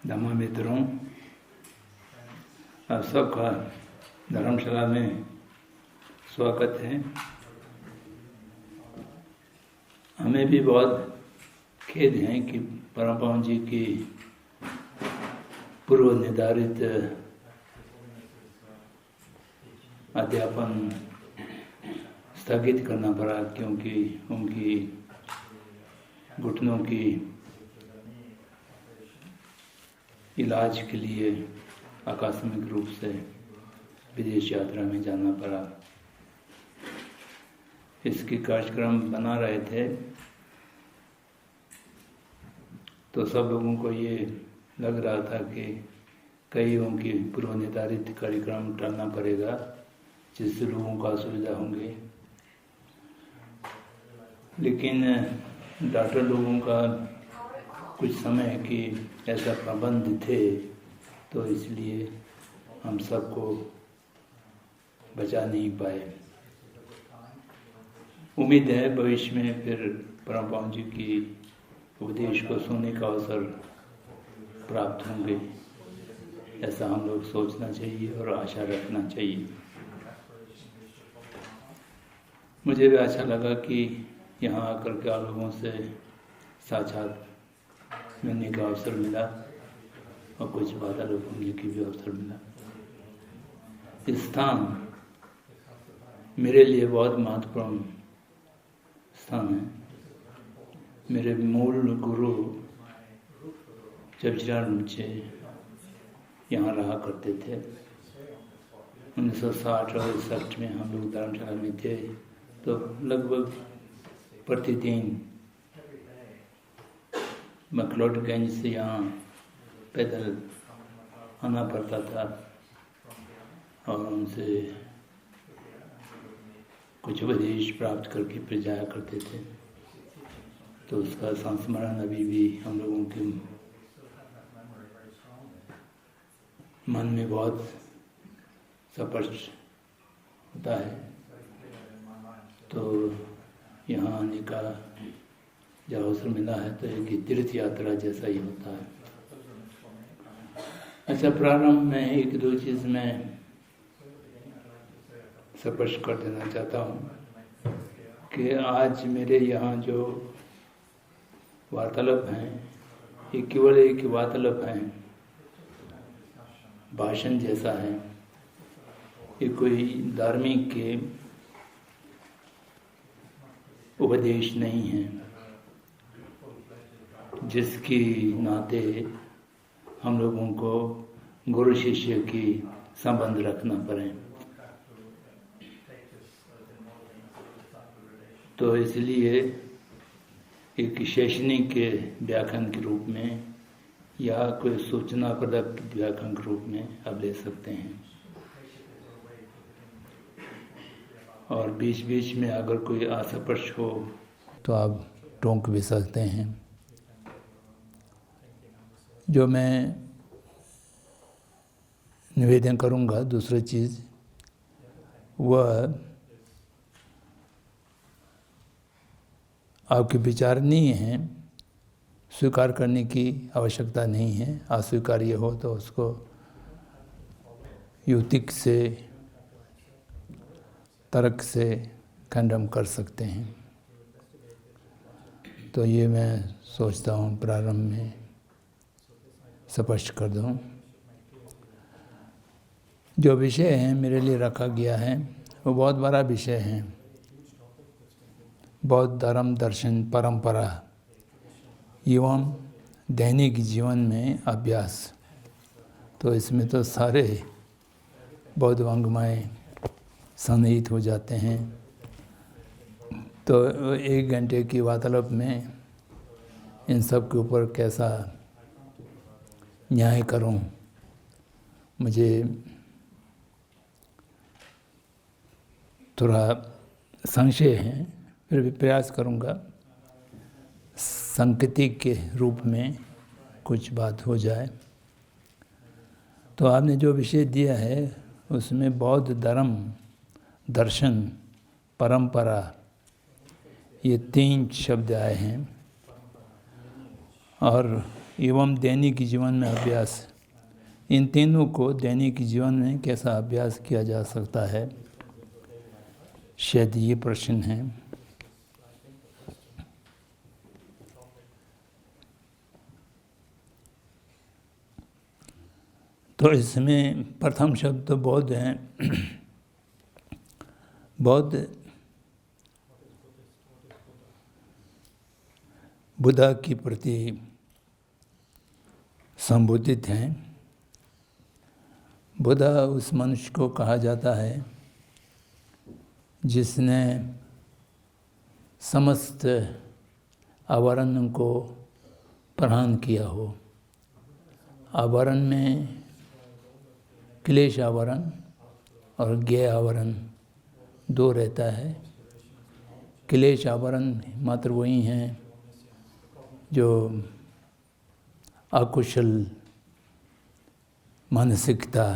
धम्म मित्रों, आप सबका धर्मशाला में स्वागत है। हमें भी बहुत खेद है कि परम पावन जी की पूर्व निर्धारित अध्यापन स्थगित करना पड़ा, क्योंकि उनकी घुटनों की इलाज के लिए आकस्मिक रूप से विदेश यात्रा में जाना पड़ा। इसकी कार्यक्रम बना रहे थे तो सब लोगों को ये लग रहा था कि कई उनकी पूर्व निर्धारित कार्यक्रम टालना पड़ेगा, जिससे लोगों को असुविधा होंगी। लेकिन डॉक्टर लोगों का कुछ समय की ऐसा प्रबंध थे, तो इसलिए हम सबको बचा नहीं पाए। उम्मीद है भविष्य में फिर परम पावन जी की उपदेश को सुनने का अवसर प्राप्त होंगे, ऐसा हम लोग सोचना चाहिए और आशा रखना चाहिए। मुझे भी अच्छा लगा कि यहाँ आकर के आप लोगों से साक्षात मिलने का अवसर मिला और कुछ वार्तालाप करने की भी अवसर मिला। इस स्थान मेरे लिए बहुत महत्वपूर्ण स्थान है। मेरे मूल गुरु जबजीरान मुझे यहाँ रहा करते थे। 1960 और 61 में हम लोग धर्मशाला में थे, तो लगभग प्रतिदिन मखलौटगंज से यहाँ पैदल आना पड़ता था और उनसे कुछ उपदेश प्राप्त करके फिर जाया करते थे। तो उसका संस्मरण अभी भी हम लोगों के मन में बहुत स्पष्ट होता है। तो यहाँ आने का जब अवसर मिला है तो एक तीर्थ यात्रा जैसा ही होता है। अच्छा, प्रारंभ में एक दो चीज़ मैं स्पष्ट कर देना चाहता हूँ कि आज मेरे यहाँ जो वार्तालाप हैं, ये केवल एक वार्तालाप हैं, भाषण जैसा है। ये कोई धार्मिक के उपदेश नहीं है, जिसकी नाते हम लोगों को गुरु शिष्य की संबंध रखना पड़े। तो इसलिए एक शैक्षणिक के व्याख्यान के रूप में या कोई सूचनाप्रदक व्याख्यान के रूप में आप ले सकते हैं। और बीच बीच में अगर कोई अस्पष्ट हो तो आप टोक भी सकते हैं। जो मैं निवेदन करूंगा, दूसरी चीज़ वह आपके विचार नहीं हैं, स्वीकार करने की आवश्यकता नहीं है। अस्वीकार्य हो तो उसको युक्ति से, तर्क से खंडन कर सकते हैं। तो ये मैं सोचता हूँ प्रारंभ में स्पष्ट कर दूँ। जो विषय है मेरे लिए रखा गया है वो बहुत बड़ा विषय है। बौद्ध धर्म, दर्शन, परंपरा एवं दैनिक जीवन में अभ्यास। तो इसमें तो सारे बौद्ध वाङ्मय सन्निहित हो जाते हैं। तो 1 घंटे की वार्तालाप में इन सब के ऊपर कैसा न्याय करूं, मुझे थोड़ा संशय है। फिर भी प्रयास करूंगा सांकेतिक के रूप में कुछ बात हो जाए। तो आपने जो विषय दिया है उसमें बौद्ध धर्म, दर्शन, परंपरा, ये 3 शब्द आए हैं। और एवं दैनिक जीवन में अभ्यास, इन तीनों को दैनिक जीवन में कैसा अभ्यास किया जा सकता है, शायद ये प्रश्न है। तो इसमें प्रथम शब्द तो बौद्ध हैं। बौद्ध बुद्धा की प्रति संबोधित हैं। बुद्धा उस मनुष्य को कहा जाता है जिसने समस्त आवरण को प्रहान किया हो। आवरण में क्लेश आवरण और ज्ञेय आवरण दो रहता है। क्लेश आवरण मात्र वही हैं जो अकुशल मानसिकता,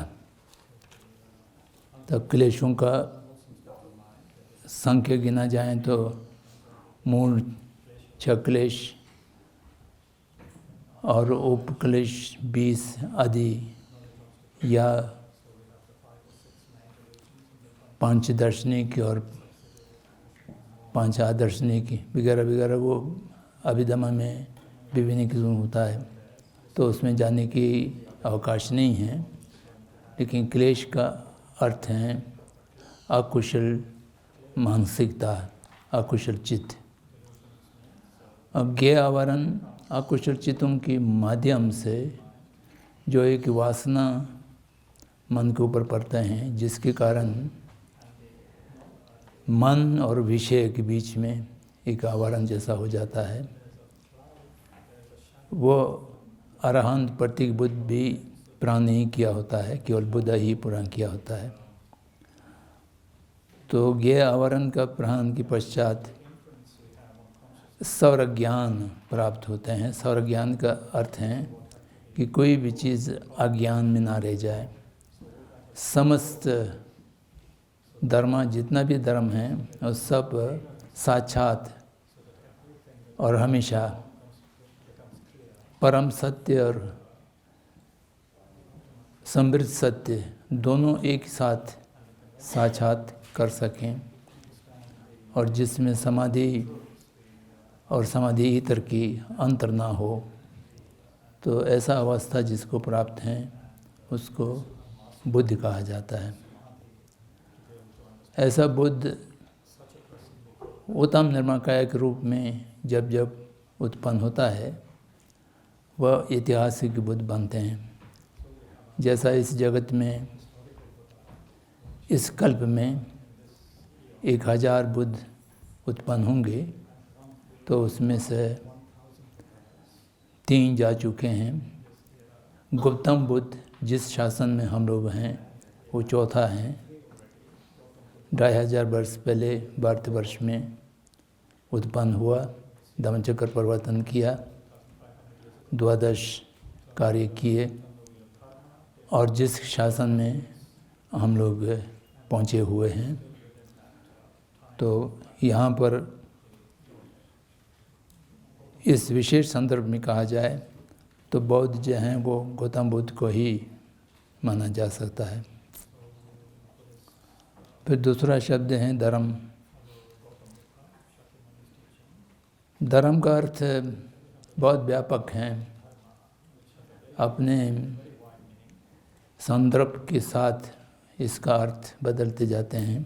तो क्लेशों का संख्या गिना जाए तो मूल 6 क्लेश और उपक्लेश 20 आदि, या 5 दार्शनिक और 5 आदर्शनिक वगैरह वगैरह, वो अभिधम्म में विभिन्न किस्म होता है, तो उसमें जाने की अवकाश नहीं है। लेकिन क्लेश का अर्थ है अकुशल मानसिकता, अकुशल चित्त। अब ज्ञेय आवरण अकुशल चित्तों के माध्यम से जो एक वासना मन के ऊपर पड़ते हैं, जिसके कारण मन और विषय के बीच में एक आवरण जैसा हो जाता है। वो अरहंत प्रतीक बुद्ध भी पूरा नहीं किया होता है, केवल बुद्ध ही पूरा किया होता है। तो ज्ञेय आवरण का प्रहान के पश्चात सौर ज्ञान प्राप्त होते हैं। सौर ज्ञान का अर्थ है कि कोई भी चीज़ अज्ञान में ना रह जाए। समस्त धर्म, जितना भी धर्म है, वो सब साक्षात और हमेशा परम सत्य और समृद्ध सत्य दोनों एक साथ साक्षात कर सकें, और जिसमें समाधि और समाधि इतर की अंतर ना हो। तो ऐसा अवस्था जिसको प्राप्त है उसको बुद्ध कहा जाता है। ऐसा बुद्ध उत्तम निर्माकाय के रूप में जब जब उत्पन्न होता है, वह ऐतिहासिक बुद्ध बनते हैं। जैसा इस जगत में इस कल्प में 1000 बुद्ध उत्पन्न होंगे, तो उसमें से 3 जा चुके हैं। गौतम बुद्ध जिस शासन में हम लोग हैं वो चौथा है। 2500 वर्ष पहले भारतवर्ष में उत्पन्न हुआ, धम्मचक्र प्रवर्तन किया, 12 कार्य किए, और जिस शासन में हम लोग पहुँचे हुए हैं। तो यहाँ पर इस विशेष संदर्भ में कहा जाए तो बौद्ध जो हैं वो गौतम बुद्ध को ही माना जा सकता है। फिर दूसरा शब्द है धर्म। धर्म का अर्थ बहुत व्यापक है, अपने संदर्भ के साथ इसका अर्थ बदलते जाते हैं।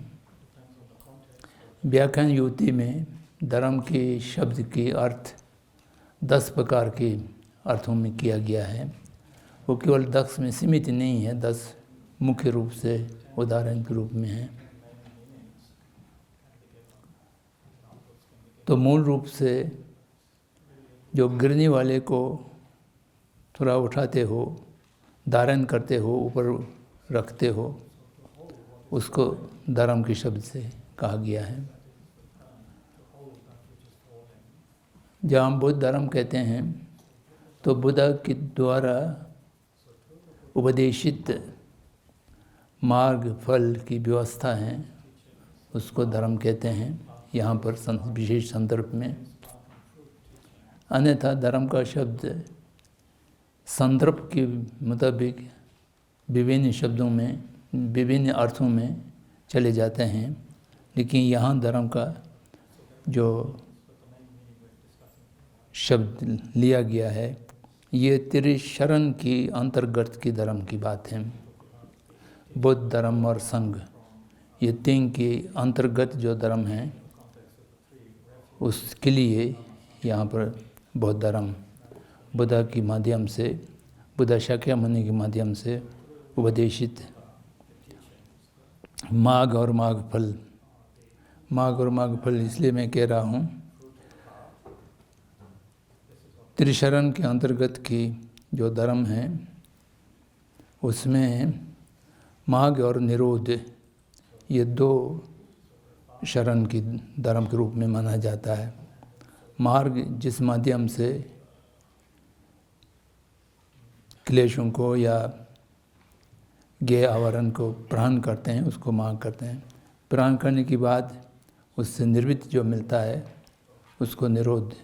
व्याख्यान युक्ति में धर्म के शब्द के अर्थ 10 प्रकार के अर्थों में किया गया है। वो केवल 10 में सीमित नहीं है, 10 मुख्य रूप से उदाहरण के रूप में है। तो मूल रूप से जो गिरने वाले को थोड़ा उठाते हो, धारण करते हो, ऊपर रखते हो, उसको धर्म के शब्द से कहा गया है। जब हम बुद्ध धर्म कहते हैं तो बुद्ध के द्वारा उपदेशित मार्ग फल की व्यवस्था है, उसको धर्म कहते हैं यहाँ पर विशेष संदर्भ में। अन्यथा धर्म का शब्द संदर्भ के मुताबिक विभिन्न शब्दों में, विभिन्न अर्थों में चले जाते हैं, लेकिन यहाँ धर्म का जो शब्द लिया गया है ये त्रिशरण की अंतर्गत की धर्म की बात है। बुद्ध धर्म और संघ, ये तीन के अंतर्गत जो धर्म है उसके लिए यहाँ पर बौद्ध धर्म बुद्ध के माध्यम से, बुद्ध शाक्यमुनि के माध्यम से उपदेशित माघ और माघ फल, माघ और माघ फल इसलिए मैं कह रहा हूँ, त्रिशरण के अंतर्गत की जो धर्म है उसमें माघ और निरोध ये दो शरण की धर्म के रूप में माना जाता है। मार्ग जिस माध्यम से क्लेशों को या ज्ञेय आवरण को प्रहण करते हैं उसको मार्ग कहते हैं। प्रहण करने के बाद उससे निर्वृत्त जो मिलता है उसको निरोध,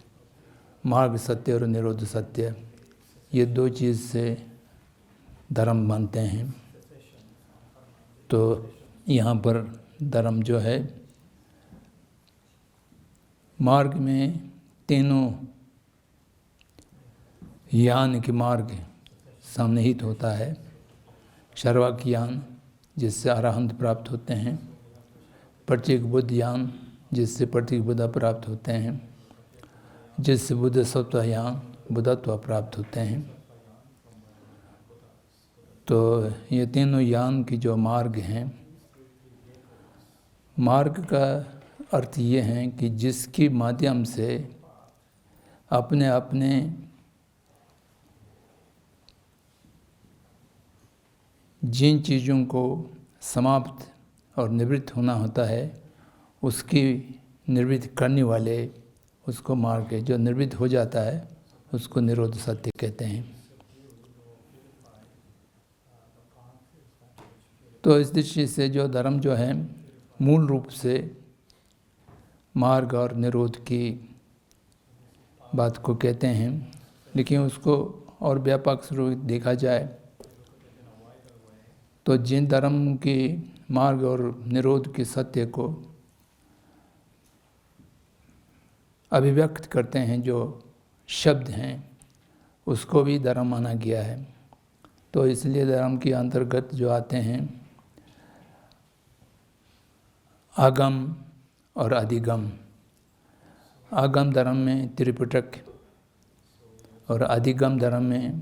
मार्ग सत्य और निरोध सत्य, ये दो चीज़ से धर्म मानते हैं। तो यहाँ पर धर्म जो है मार्ग में तीनों यान के मार्ग सम्मिलित होता है। शार्वाक यान जिससे अरहंत प्राप्त होते हैं, प्रत्येक बुद्ध यान जिससे प्रत्येक बुद्ध प्राप्त होते हैं, जिससे बुद्ध सत्व यान बुद्धत्व प्राप्त होते हैं। तो ये तीनों यान की जो मार्ग हैं, मार्ग का अर्थ ये है कि जिसके माध्यम से अपने अपने जिन चीज़ों को समाप्त और निवृत्त होना होता है उसकी निवृत्त करने वाले उसको मार्ग है। जो निवृत्त हो जाता है उसको निरोध सत्य कहते हैं। तो इस दृष्टि से जो धर्म जो है मूल रूप से मार्ग और निरोध की बात को कहते हैं, लेकिन उसको और व्यापक रूप देखा जाए तो जिन धर्म के मार्ग और निरोध के सत्य को अभिव्यक्त करते हैं जो शब्द हैं उसको भी धर्म माना गया है। तो इसलिए धर्म के अंतर्गत जो आते हैं आगम और अधिगम। आगम धर्म में त्रिपिटक और अधिगम धर्म में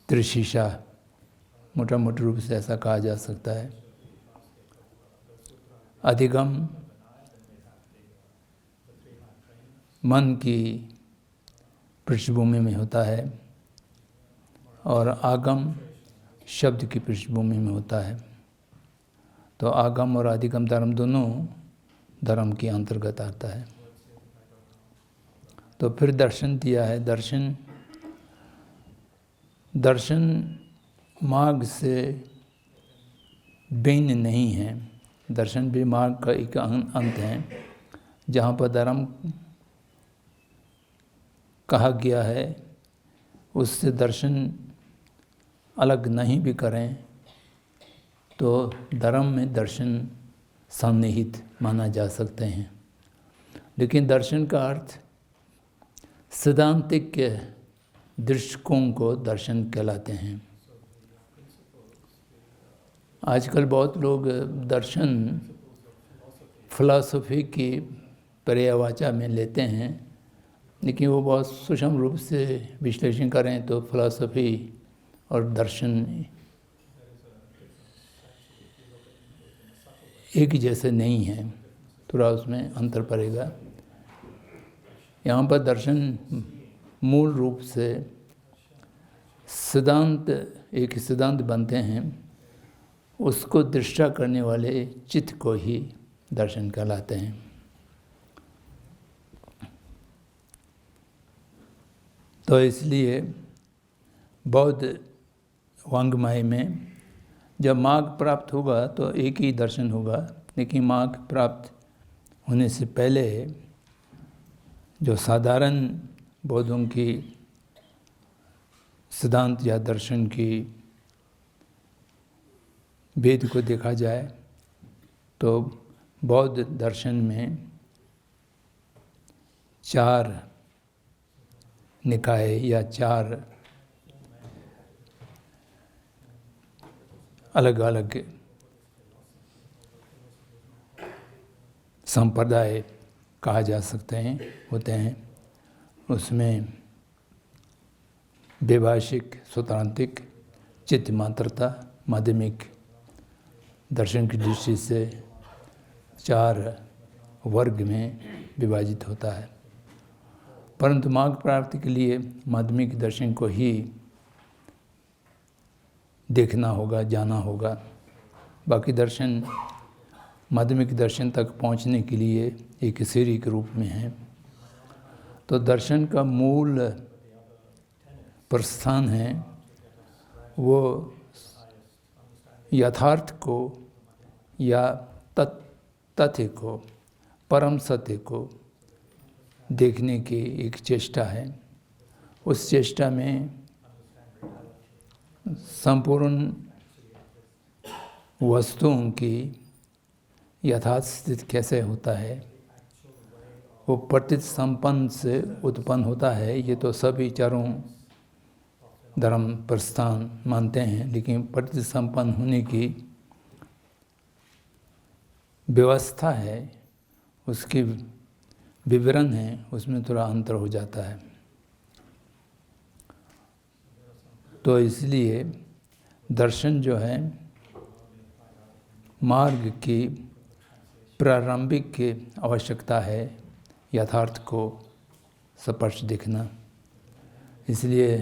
त्रिशिषा, मोटा मोटे रूप से ऐसा कहा जा सकता है। अधिगम मन की पृष्ठभूमि में होता है और आगम शब्द की पृष्ठभूमि में होता है। तो आगम और अधिगम धर्म दोनों धर्म के अंतर्गत आता है। तो फिर दर्शन दिया है। दर्शन मार्ग से भिन्न नहीं है। दर्शन भी मार्ग का एक अंत है। जहाँ पर धर्म कहा गया है उससे दर्शन अलग नहीं भी करें तो धर्म में दर्शन सन्निहित माना जा सकते हैं। लेकिन दर्शन का अर्थ सिद्धांतिक दृष्टिकोण को दर्शन कहलाते हैं। आजकल बहुत लोग दर्शन फिलॉसफी की पर्यायवाचा में लेते हैं, लेकिन वो बहुत सूक्ष्म रूप से विश्लेषण करें तो फिलॉसफी और दर्शन एक जैसे नहीं है, थोड़ा उसमें अंतर पड़ेगा। यहाँ पर दर्शन मूल रूप से सिद्धांत, एक सिद्धांत बनते हैं, उसको दृष्टा करने वाले चित्त को ही दर्शन कहलाते हैं। तो इसलिए बौद्ध वाङ्मय में जब मार्ग प्राप्त होगा तो एक ही दर्शन होगा, लेकिन मार्ग प्राप्त होने से पहले जो साधारण बौद्धों की सिद्धांत या दर्शन की भेद को देखा जाए तो बौद्ध दर्शन में 4 निकाय या 4 अलग अलग संप्रदाय कहा जा सकते हैं होते हैं। उसमें वैभाषिक, सौत्रांतिक, चित्तमात्रता, माध्यमिक दर्शन की दृष्टि से 4 वर्ग में विभाजित होता है। परंतु मार्ग प्राप्ति के लिए माध्यमिक दर्शन को ही देखना होगा, जाना होगा। बाकी दर्शन माध्यमिक दर्शन तक पहुंचने के लिए एक सीढ़ी के रूप में है। तो दर्शन का मूल प्रस्थान है वो यथार्थ को या तथ्य को, परम सत्य को देखने की एक चेष्टा है। उस चेष्टा में संपूर्ण वस्तुओं की यथार्थ स्थिति कैसे होता है, वो प्रतिसंपन्न से उत्पन्न होता है। ये तो सभी चारों धर्म प्रस्थान मानते हैं, लेकिन प्रतिसंपन्न होने की व्यवस्था है, उसकी विवरण है, उसमें थोड़ा अंतर हो जाता है। तो इसलिए दर्शन जो है मार्ग की प्रारंभिक की आवश्यकता है, यथार्थ को स्पष्ट देखना। इसलिए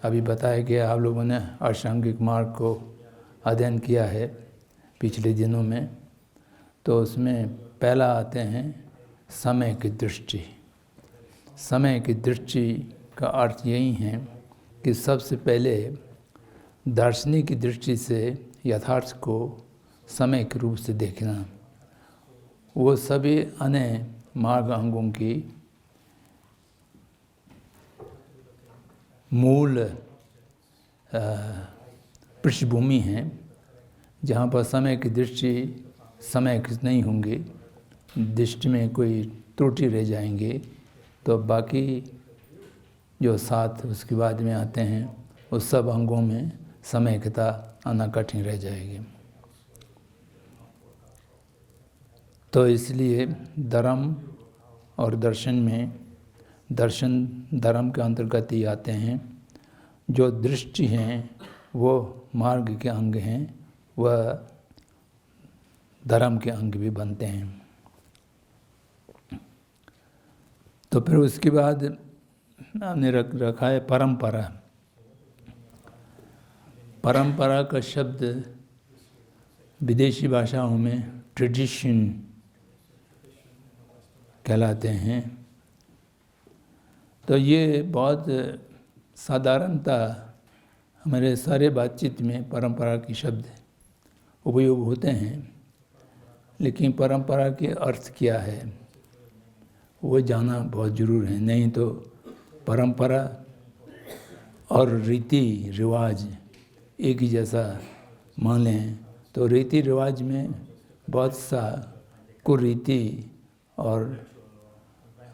अभी बताया गया, आप लोगों ने अष्टांगिक मार्ग को अध्ययन किया है पिछले दिनों में, तो उसमें पहला आते हैं समय की दृष्टि। समय की दृष्टि का अर्थ यही है कि सबसे पहले दार्शनिक की दृष्टि से यथार्थ को समय के रूप से देखना। वो सभी अन्य मार्ग अंगों की मूल पृष्ठभूमि है, जहाँ पर समय की दृष्टि समय नहीं होंगी, दृष्टि में कोई त्रुटि रह जाएंगे, तो बाकी जो 7 उसके बाद में आते हैं उस सब अंगों में समयकता आना कठिन रह जाएगी। तो इसलिए धर्म और दर्शन में, दर्शन धर्म के अंतर्गत ही आते हैं। जो दृष्टि हैं वो मार्ग के अंग हैं, वह धर्म के अंग भी बनते हैं। तो फिर उसके बाद हमने रखा है परंपरा। परंपरा का शब्द विदेशी भाषाओं में ट्रेडिशन कहलाते हैं। तो ये बहुत साधारणता हमारे सारे बातचीत में परंपरा के शब्द उपयोग होते हैं, लेकिन परंपरा के अर्थ क्या है वो जानना बहुत ज़रूरी है। नहीं तो परंपरा और रीति रिवाज एक ही जैसा मान लें तो रीति रिवाज में बहुत सा कुरीति और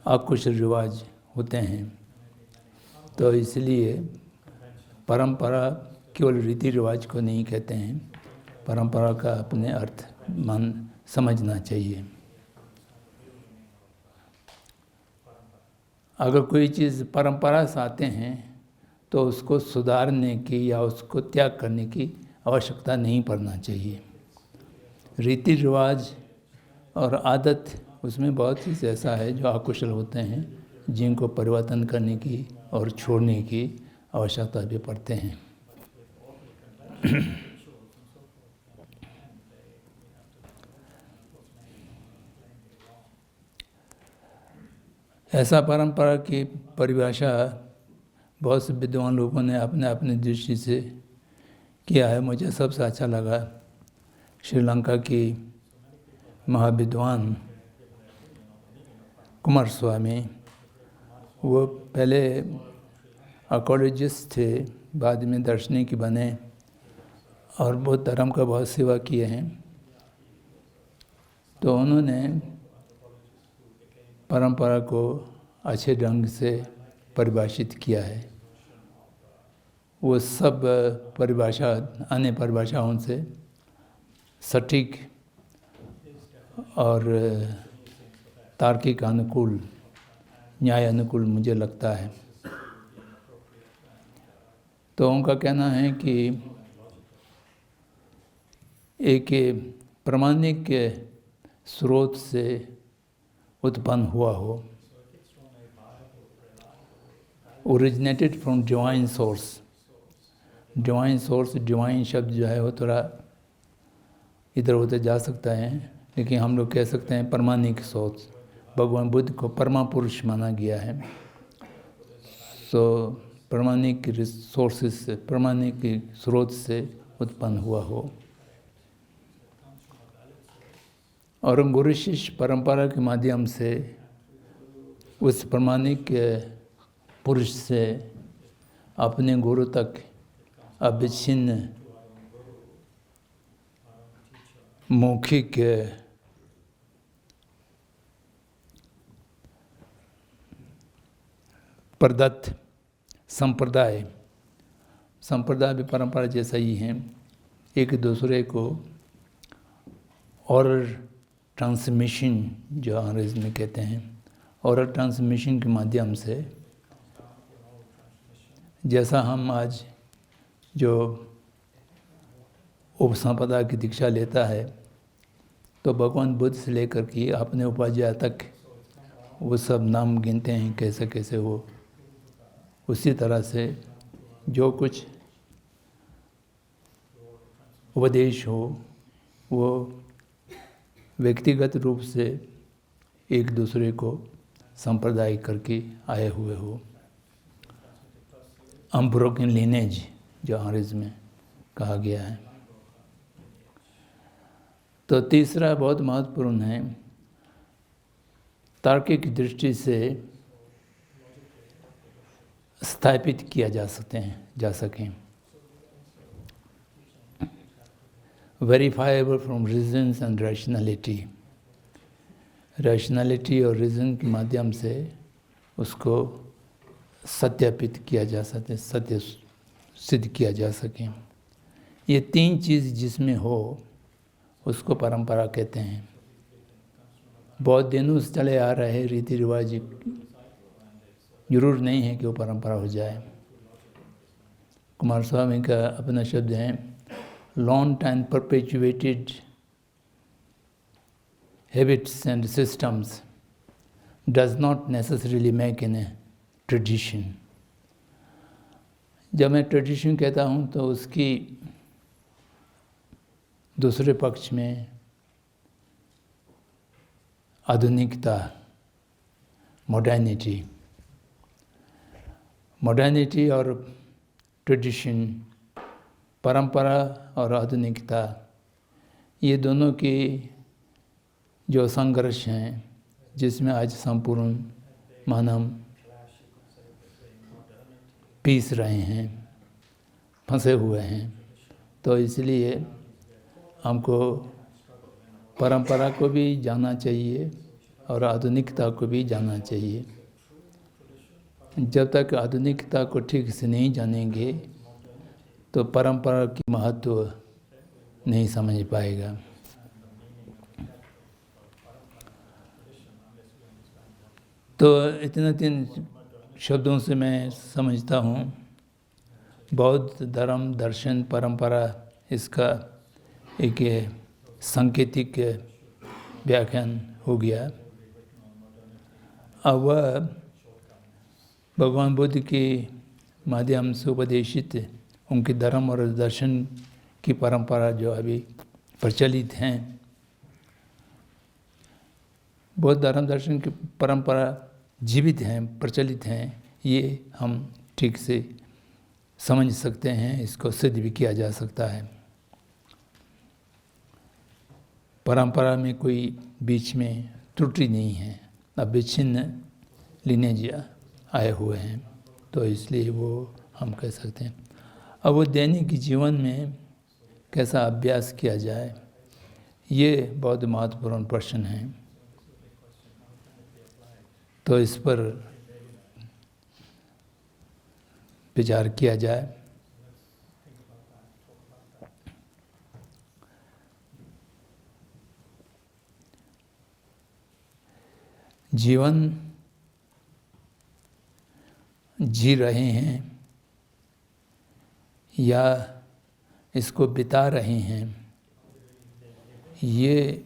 अकुशल रिवाज होते हैं। तो इसलिए परंपरा केवल रीति रिवाज को नहीं कहते हैं, परंपरा का अपने अर्थ समझना चाहिए। अगर कोई चीज़ परंपरा से आते हैं तो उसको सुधारने की या उसको त्याग करने की आवश्यकता नहीं पड़ना चाहिए। रीति रिवाज और आदत उसमें बहुत चीज़ ऐसा है जो अकुशल होते हैं, जिनको परिवर्तन करने की और छोड़ने की आवश्यकता भी पड़ते हैं। ऐसा परंपरा की परिभाषा बहुत से विद्वान लोगों ने अपने अपने दृष्टि से किया है। मुझे सबसे अच्छा लगा श्रीलंका की महाविद्वान कुमार स्वामी, वो पहले आर्कोलॉजिस्ट थे, बाद में दार्शनिक बने और बहुत धर्म का बहुत सेवा किए हैं। तो उन्होंने परंपरा को अच्छे ढंग से परिभाषित किया है। वो सब परिभाषा अन्य परिभाषाओं से सटीक और तार्किक अनुकूल, न्याय अनुकूल मुझे लगता है। तो उनका कहना है कि एक प्रामाणिक स्रोत से उत्पन्न हुआ हो, originated from divine source. Divine source, divine शब्द जो है वो थोड़ा इधर उधर जा सकता है, लेकिन हम लोग कह सकते हैं प्रामाणिक सोर्स। भगवान बुद्ध को परमा पुरुष माना गया है। सो प्रामाणिक रिसोर्सेस से, प्रामाणिक स्रोत से उत्पन्न हुआ हो। और गुरु शिष्य परंपरा के माध्यम से उस प्रामाणिक पुरुष से अपने गुरु तक अविच्छिन्न मौखिक प्रदत्त संप्रदाय भी परंपरा जैसा ही है, एक दूसरे को ओरल ट्रांसमिशन जो अंग्रेजी में कहते हैं, ओरल ट्रांसमिशन के माध्यम से, जैसा हम आज जो उपसंपदा की दीक्षा लेता है तो भगवान बुद्ध से लेकर के अपने उपाध्याय तक वो सब नाम गिनते हैं कैसे कैसे हो। उसी तरह से जो कुछ उपदेश हो वो व्यक्तिगत रूप से एक दूसरे को संप्रदाय करके आए हुए हो। अनब्रोकन लिनेज जो अंग्रेजी में कहा गया है। तो तीसरा बहुत महत्वपूर्ण है, तार्किक दृष्टि से स्थापित किया जा सकें, verifiable from reasons and rationality. Rationality और रीजन के माध्यम से उसको सत्यापित किया जा सके, सत्य सिद्ध किया जा सके। ये तीन चीज़ जिसमें हो उसको परंपरा कहते हैं। बहुत दिनों से चले आ रहे रीति रिवाज जरूर नहीं है कि वो परंपरा हो जाए। कुमार स्वामी का अपना शब्द है, long time परपेचुएटेड habits and systems does not necessarily make in A tradition. जब मैं ट्रेडिशन कहता हूँ तो उसकी दूसरे पक्ष में आधुनिकता, मॉडर्निटी और ट्रेडिशन, परंपरा और आधुनिकता, ये दोनों की जो संघर्ष हैं जिसमें आज संपूर्ण मानव पीस रहे हैं, फंसे हुए हैं। तो इसलिए हमको परंपरा को भी जानना चाहिए और आधुनिकता को भी जानना चाहिए। जब तक आधुनिकता को ठीक से नहीं जानेंगे तो परंपरा की महत्व नहीं समझ पाएगा। तो इतने तीन शब्दों से मैं समझता हूँ बौद्ध धर्म, दर्शन, परंपरा, इसका एक सांकेतिक व्याख्यान हो गया। अब वह भगवान बुद्ध के माध्यम से उपदेशित उनके धर्म और दर्शन की परंपरा जो अभी प्रचलित हैं, बौद्ध धर्म दर्शन की परंपरा जीवित हैं, प्रचलित हैं, ये हम ठीक से समझ सकते हैं, इसको सिद्ध भी किया जा सकता है। परंपरा में कोई बीच में त्रुटि नहीं है, अविच्छिन्न लिनेज आए हुए हैं। तो इसलिए वो हम कह सकते हैं। अब वो दैनिक जीवन में कैसा अभ्यास किया जाए, ये बहुत महत्वपूर्ण प्रश्न है। तो इस पर विचार किया जाए। जीवन जी रहे हैं या इसको बिता रहे हैं, ये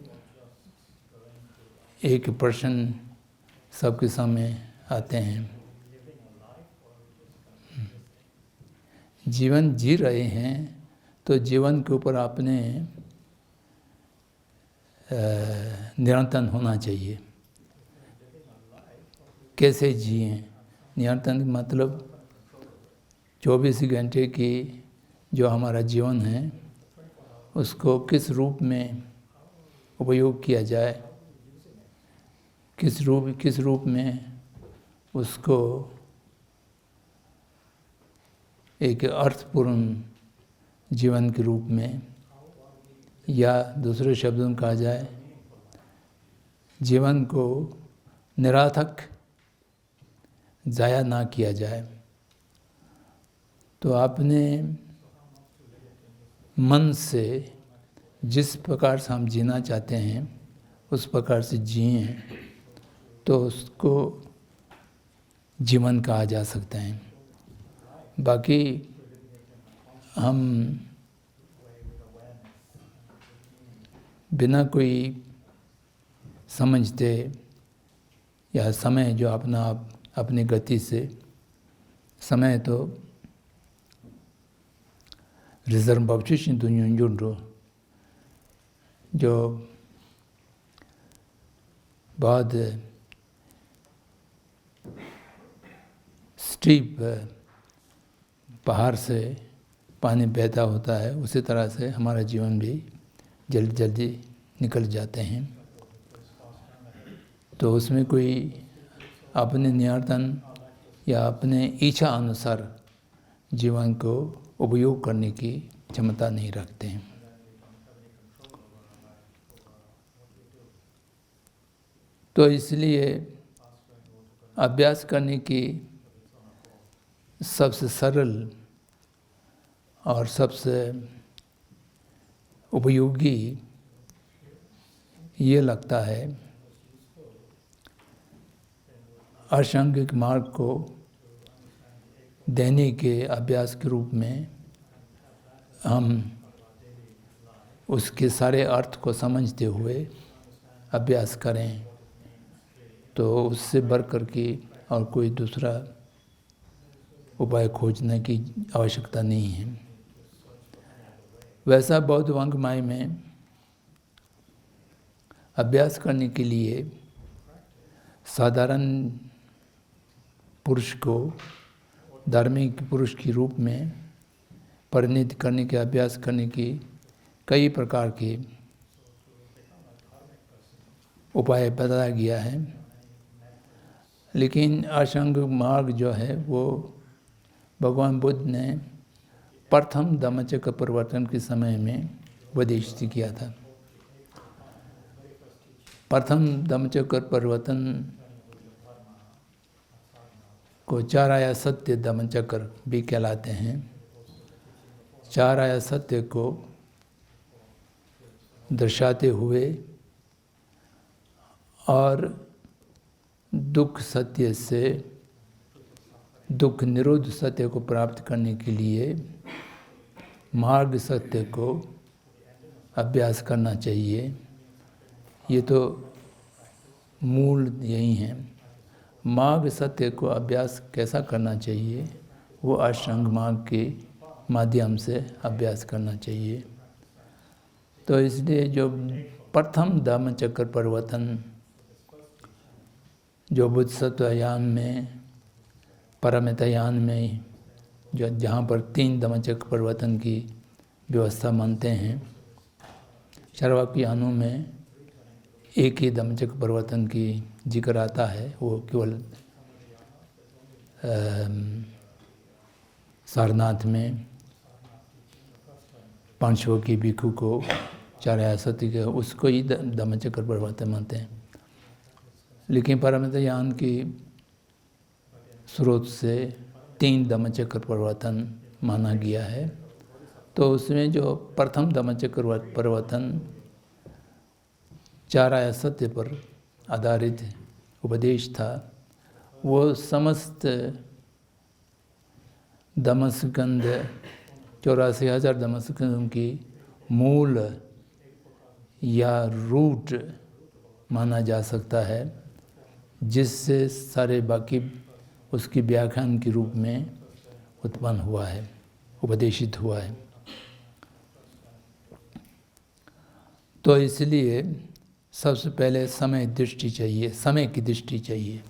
एक प्रश्न सबके सामने आते हैं। जीवन जी रहे हैं तो जीवन के ऊपर आपने निरंतर होना चाहिए। कैसे जिए? निरंतर मतलब 24 घंटे की जो हमारा जीवन है उसको किस रूप में उपयोग किया जाए, किस रूप में उसको एक अर्थपूर्ण जीवन के रूप में, या दूसरे शब्दों में कहा जाए जीवन को निरर्थक ज़ाया ना किया जाए। तो आपने मन से जिस प्रकार से हम जीना चाहते हैं उस प्रकार से जिए तो उसको जीवन कहा जा सकता है। बाकी हम बिना कोई समझते या समय जो अपना आप अपनी गति से, समय तो रिजर्व बख्शिश दुनिया जो बहुत स्टीप पहाड़ से पानी बहता होता है, उसी तरह से हमारा जीवन भी जल्दी जल्दी निकल जाते हैं। तो उसमें कोई अपने नियंत्रण या अपने इच्छा अनुसार जीवन को उपयोग करने की क्षमता नहीं रखते हैं। तो इसलिए अभ्यास करने की सबसे सरल और सबसे उपयोगी ये लगता है अष्टांगिक मार्ग को दैनिक के अभ्यास के रूप में हम उसके सारे अर्थ को समझते हुए अभ्यास करें, तो उससे बढ़ कर के और कोई दूसरा उपाय खोजने की आवश्यकता नहीं है। वैसा बौद्ध वांग्मय में अभ्यास करने के लिए साधारण पुरुष को धार्मिक पुरुष के रूप में परिणित करने के, अभ्यास करने की कई प्रकार के उपाय बताया गया है। लेकिन अष्टांगिक मार्ग जो है वो भगवान बुद्ध ने प्रथम धम्मचक्र परिवर्तन के समय में उपदेश किया था। प्रथम धम्मचक्र परिवर्तन को 4 आया सत्य धम्मचक्र भी कहलाते हैं। 4 आया सत्य को दर्शाते हुए और दुख सत्य से दुख निरोध सत्य को प्राप्त करने के लिए मार्ग सत्य को अभ्यास करना चाहिए। ये तो मूल यही है। मार्ग सत्य को अभ्यास कैसा करना चाहिए, वो अष्टांग मार्ग के माध्यम से अभ्यास करना चाहिए। तो इसलिए जो प्रथम धम्मचक्र परिवर्तन जो बुद्ध सत्वयान में, परमितयान में, जो जहाँ पर 3 धम्मचक्र परिवर्तन की व्यवस्था मानते हैं, चार्वाकयानों में एक ही धम्मचक्र परिवर्तन की जिक्र आता है। वो केवल सारनाथ में पांचवों की भिक्षु को चाराया सत्य के उसको ही धम्मचक्र प्रवर्तन मानते हैं। लेकिन परमहंस यान की स्रोत से 3 धम्मचक्र प्रवर्तन माना गया है। तो उसमें जो प्रथम धम्मचक्र प्रवर्तन चाराया सत्य पर आधारित उपदेश था, वो समस्त धम्मस्कंद 84,000 धम्मस्कंदों की मूल या रूट माना जा सकता है, जिससे सारे बाकी उसकी व्याख्यान के रूप में उत्पन्न हुआ है, उपदेशित हुआ है। तो इसलिए सबसे पहले समय की दृष्टि चाहिए।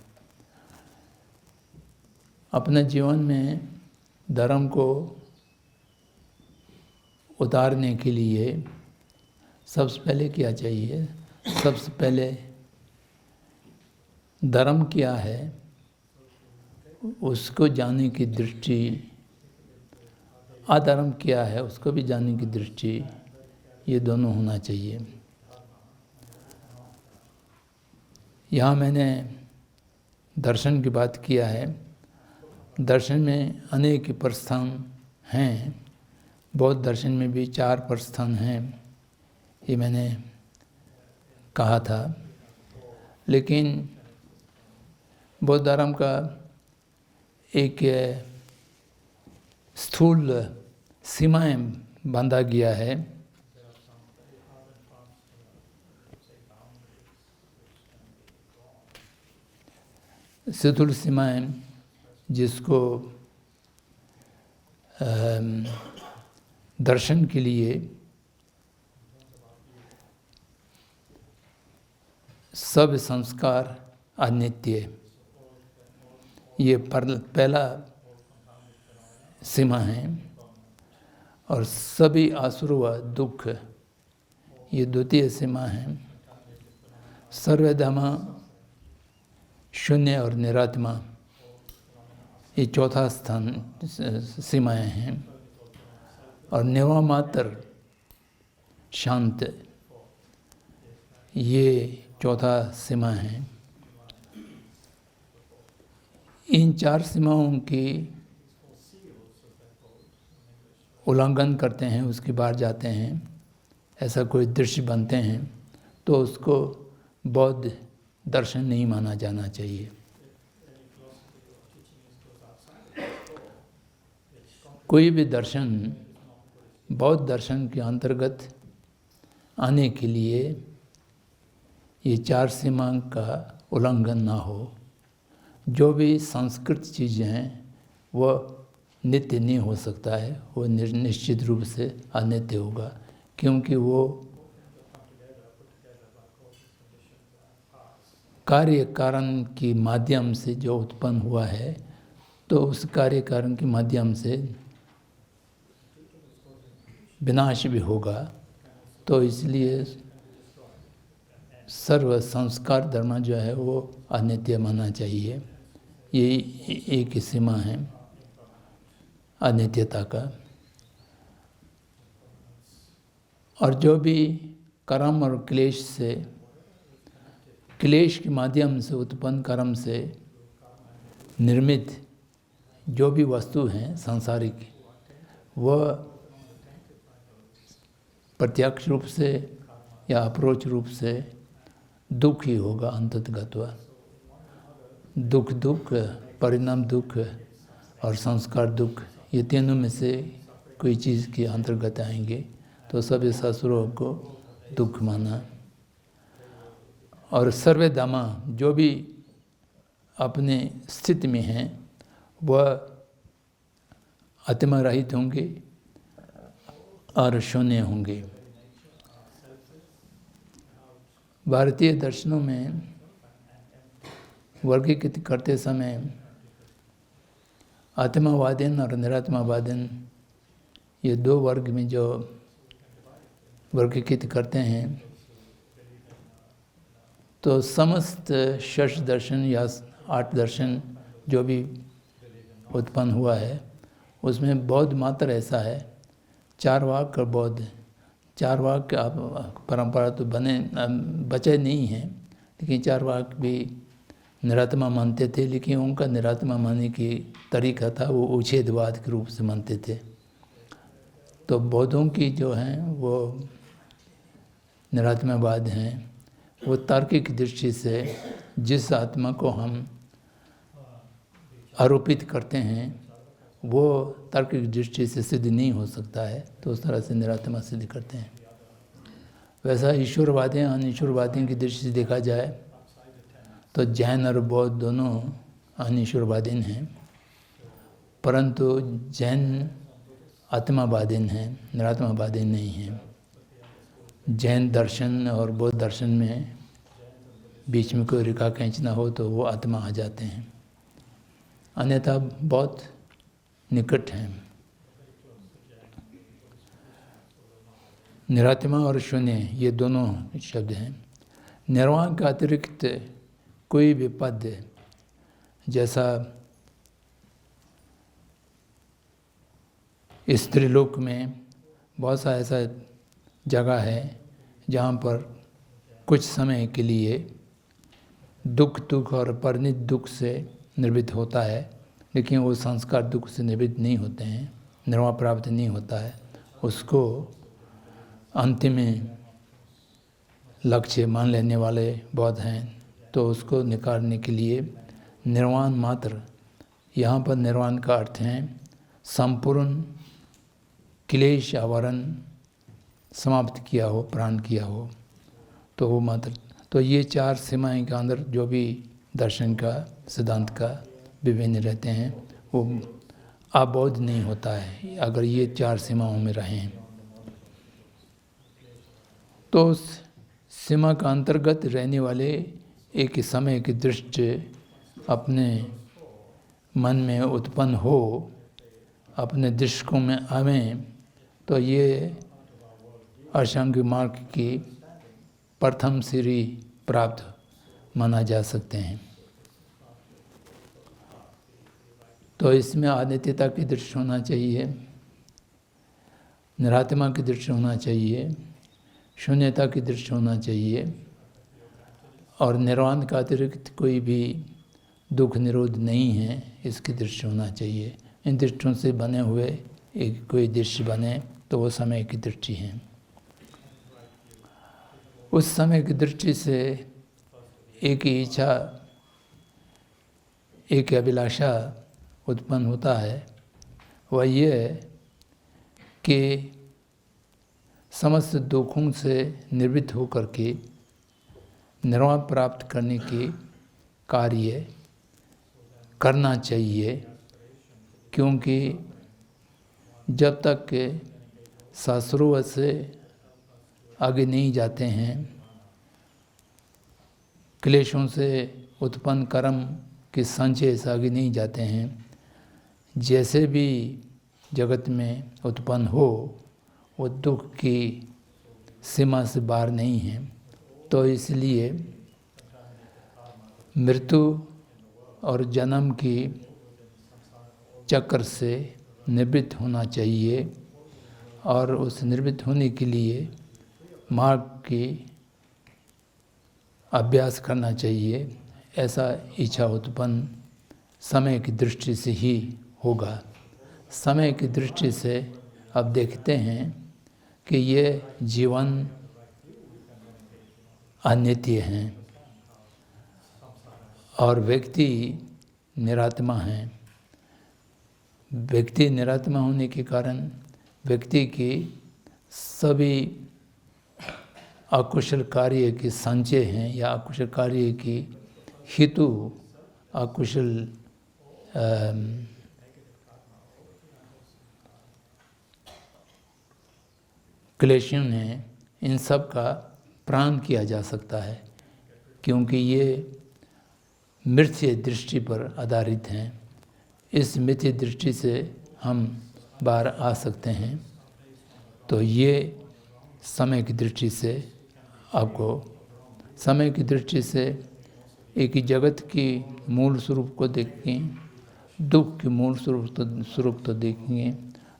अपने जीवन में धर्म को उतारने के लिए सबसे पहले क्या चाहिए? सबसे पहले धर्म क्या है उसको जानने की दृष्टि, अधर्म क्या है उसको भी जानने की दृष्टि, ये दोनों होना चाहिए। यहाँ मैंने दर्शन की बात किया है। दर्शन में अनेक प्रस्थान हैं। बौद्ध दर्शन में भी 4 प्रस्थान हैं, ये मैंने कहा था। लेकिन बौद्ध धर्म का एक स्थूल सीमाएं बांधा गया है। स्थूल सीमाएं जिसको दर्शन के लिए सब संस्कार अनित्य, ये पहला सीमा है, और सभी आसुर व दुख, ये द्वितीय सीमा है। सर्वधर्म शून्य और निरात्मा, ये चौथा स्थान सीमाएं हैं। और निर्वामात्र शांत, ये चौथा सीमा है। इन 4 सीमाओं की उल्लंघन करते हैं, उसके बाहर जाते हैं, ऐसा कोई दृश्य बनते हैं, तो उसको बौद्ध दर्शन नहीं माना जाना चाहिए। कोई भी दर्शन बौद्ध दर्शन के अंतर्गत आने के लिए ये 4 सीमा का उल्लंघन ना हो। जो भी संस्कृत चीज़ें हैं वह नित्य नहीं हो सकता है, वो निश्चित रूप से अनित्य होगा, क्योंकि वो कार्य कारण के माध्यम से जो उत्पन्न हुआ है, तो उस कार्य कारण के माध्यम से विनाश भी होगा। तो इसलिए सर्व संस्कार धर्म जो है वो अनित्य मानना चाहिए। ये एक सीमा है अनित्यता का। और जो भी कर्म और क्लेश के माध्यम से उत्पन्न कर्म से निर्मित जो भी वस्तु हैं सांसारिक, वह प्रत्यक्ष रूप से या अप्रोच रूप से दुख ही होगा अंततगत्वा। दुख, परिणाम दुख और संस्कार दुख, ये तीनों में से कोई चीज़ के अंतर्गत आएंगे, तो सभी ससुरों को दुख माना। और सर्वधामा, जो भी अपने स्थिति में हैं वह आत्मा रहित होंगे और शून्य होंगे। भारतीय दर्शनों में वर्गीकृत करते समय आत्मावादन और निरात्मावादन, ये 2 वर्ग में जो वर्गीकृत करते हैं, तो समस्त 6 दर्शन या 8 दर्शन जो भी उत्पन्न हुआ है, उसमें बौद्ध मात्र ऐसा है, चारवाक और बौद्ध, चारवाक के आप परंपरा तो बचे नहीं हैं, लेकिन चारवाक भी निरात्मा मानते थे, लेकिन उनका निरात्मा मानने की तरीका था वो उच्छेदवाद के रूप से मानते थे। तो बौद्धों की जो हैं वो निरात्मावाद हैं, वो तार्किक दृष्टि से जिस आत्मा को हम आरोपित करते हैं वो तार्किक दृष्टि से सिद्ध नहीं हो सकता है, तो उस तरह से निरात्मा सिद्ध करते हैं। वैसा ईश्वरवादी अनिश्वरवादियों की दृष्टि से देखा जाए तो जैन और बौद्ध दोनों अनिश्वरवादीन हैं, परंतु जैन आत्मावादीन हैं, निरात्मावादीन नहीं हैं। जैन दर्शन और बौद्ध दर्शन में बीच में कोई रेखा खींचना हो तो वो आत्मा आ जाते हैं, अन्यथा बहुत निकट हैं। निरात्मा और शून्य ये दोनों शब्द हैं। निर्वाण का अतिरिक्त कोई भी पद, जैसा स्त्रीलोक में बहुत सा ऐसा जगह है जहाँ पर कुछ समय के लिए दुख और परिणित दुख से निर्मित होता है, लेकिन वो संस्कार दुख से निर्मित नहीं होते हैं, निर्वाण प्राप्त नहीं होता है। उसको अंतिम लक्ष्य मान लेने वाले बौद्ध हैं, तो उसको निकालने के लिए निर्वाण मात्र, यहाँ पर निर्वाण का अर्थ है संपूर्ण क्लेश आवरण समाप्त किया हो, प्राण किया हो, तो वो मात्र। तो ये चार सीमाएं के अंदर जो भी दर्शन का सिद्धांत का विभिन्न रहते हैं वो अबौध नहीं होता है अगर ये चार सीमाओं में रहें। तो उस सीमा का अंतर्गत रहने वाले एक समय की दृष्टि अपने मन में उत्पन्न हो, अपने दृष्टिकोण में आवें, तो ये अष्टांग मार्ग की प्रथम सीढ़ी प्राप्त माना जा सकते हैं। तो इसमें अनित्यता की दृष्टि होना चाहिए, निरात्मा की दृष्टि होना चाहिए, शून्यता की दृष्टि होना चाहिए, और निर्वाण का अतिरिक्त कोई भी दुख निरोध नहीं है इसकी दृष्टि होना चाहिए। इन दृष्टियों से बने हुए एक कोई दृष्टि बने तो वो समय की दृष्टि है। उस समय की दृष्टि से एक ही इच्छा, एक अभिलाषा उत्पन्न होता है, वह ये है कि समस्त दुखों से निर्वृत्त होकर के निर्वाण प्राप्त करने के कार्य करना चाहिए, क्योंकि जब तक के शास्त्रों से आगे नहीं जाते हैं, क्लेशों से उत्पन्न कर्म के संचय से आगे नहीं जाते हैं, जैसे भी जगत में उत्पन्न हो वो दुख की सीमा से बाहर नहीं है। तो इसलिए मृत्यु और जन्म की चक्र से निवृत्त होना चाहिए, और उस निवृत्त होने के लिए मार्ग की अभ्यास करना चाहिए। ऐसा इच्छा उत्पन्न समय की दृष्टि से ही होगा। समय की दृष्टि से अब देखते हैं कि ये जीवन अनित्य हैं और व्यक्ति निरात्मा हैं। व्यक्ति निरात्मा होने के कारण व्यक्ति की सभी अकुशल कार्य के संचय हैं या अकुशल कार्य की हेतु अकुशल क्लेशों हैं, इन सब का प्राण किया जा सकता है, क्योंकि ये मिथ्य दृष्टि पर आधारित हैं। इस मिथ्य दृष्टि से हम बाहर आ सकते हैं। तो ये समय की दृष्टि से आपको, समय की दृष्टि से एक ही जगत की मूल स्वरूप को देखें, दुख की मूल स्वरूप तो देखेंगे,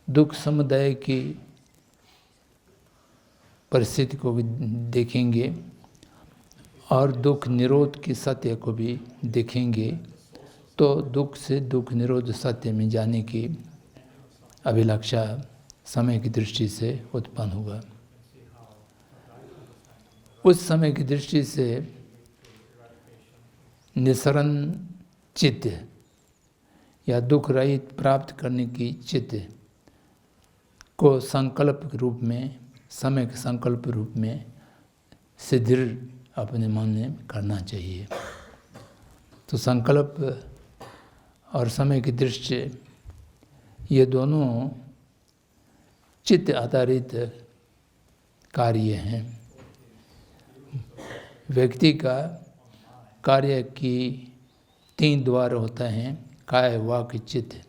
दुख समुदाय की परिस्थिति को भी देखेंगे और दुख निरोध की सत्य को भी देखेंगे। तो दुख से दुख निरोध सत्य में जाने की अभिलाषा समय की दृष्टि से उत्पन्न होगा। उस समय की दृष्टि से निसरण चित्त या दुख रहित प्राप्त करने की चित्त को संकल्प के रूप में, समय के संकल्प रूप में सिद्धिर अपने मन में करना चाहिए। तो संकल्प और समय की दृष्टि ये दोनों चित्त आधारित कार्य हैं। व्यक्ति का कार्य की 3 द्वार होता है, काय वाक चित्त।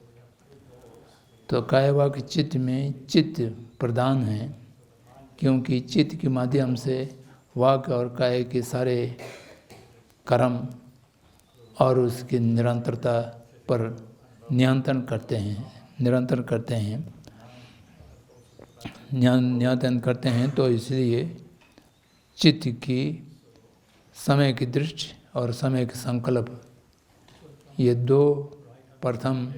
तो काय वाक चित्त में चित्त प्रधान है, क्योंकि चित्त के माध्यम से वाक और काय के सारे कर्म और उसकी निरंतरता पर नियंत्रण करते हैं। तो इसलिए चित्त की समय की दृष्टि और समय के संकल्प, ये 2 प्रथम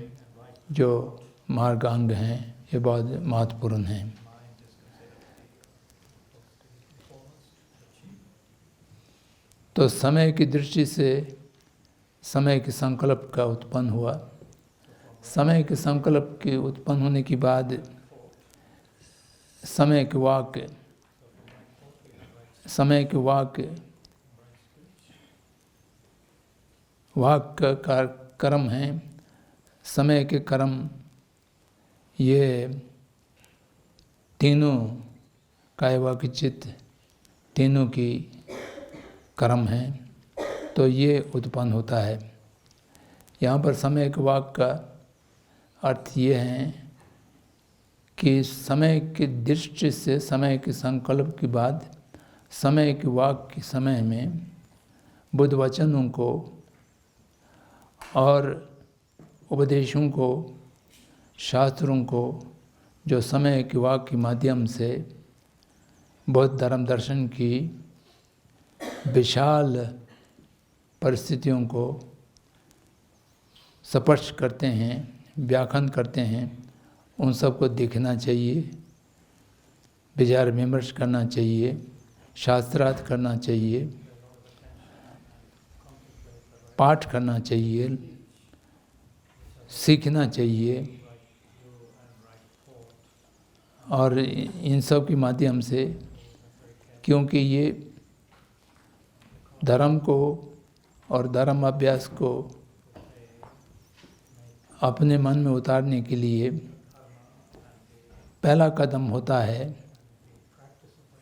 जो मार्गांग हैं, ये बहुत महत्वपूर्ण हैं। तो समय की दृष्टि से समय के संकल्प का उत्पन्न हुआ। समय के संकल्प के उत्पन्न होने के बाद समय के वाक का कर्म है। समय के कर्म ये तीनों काय वाक चित्त तीनों की कर्म है। तो ये उत्पन्न होता है। यहाँ पर समय के वाक का अर्थ ये है कि समय की दृष्टि से समय के संकल्प के बाद समय के वाक के समय में बुद्ध वचनों को और उपदेशों को, शास्त्रों को, जो समय के वाक के माध्यम से बौद्ध धर्म दर्शन की विशाल परिस्थितियों को स्पर्श करते हैं, व्याख्यान करते हैं, उन सबको देखना चाहिए, विचार विमर्श करना चाहिए, शास्त्रार्थ करना चाहिए, पाठ करना चाहिए, सीखना चाहिए। और इन सब के माध्यम से, क्योंकि ये धर्म को और धर्म अभ्यास को अपने मन में उतारने के लिए पहला कदम होता है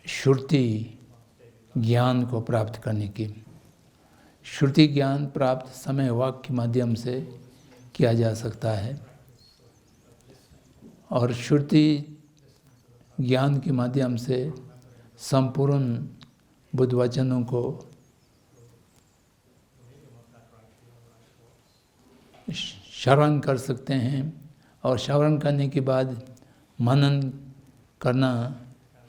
श्रुति ज्ञान को प्राप्त करने की। श्रुति ज्ञान प्राप्त समय वाक के माध्यम से किया जा सकता है, और श्रुति ज्ञान के माध्यम से संपूर्ण बुद्ध वचनों को श्रवण कर सकते हैं। और श्रवण करने के बाद मनन करना,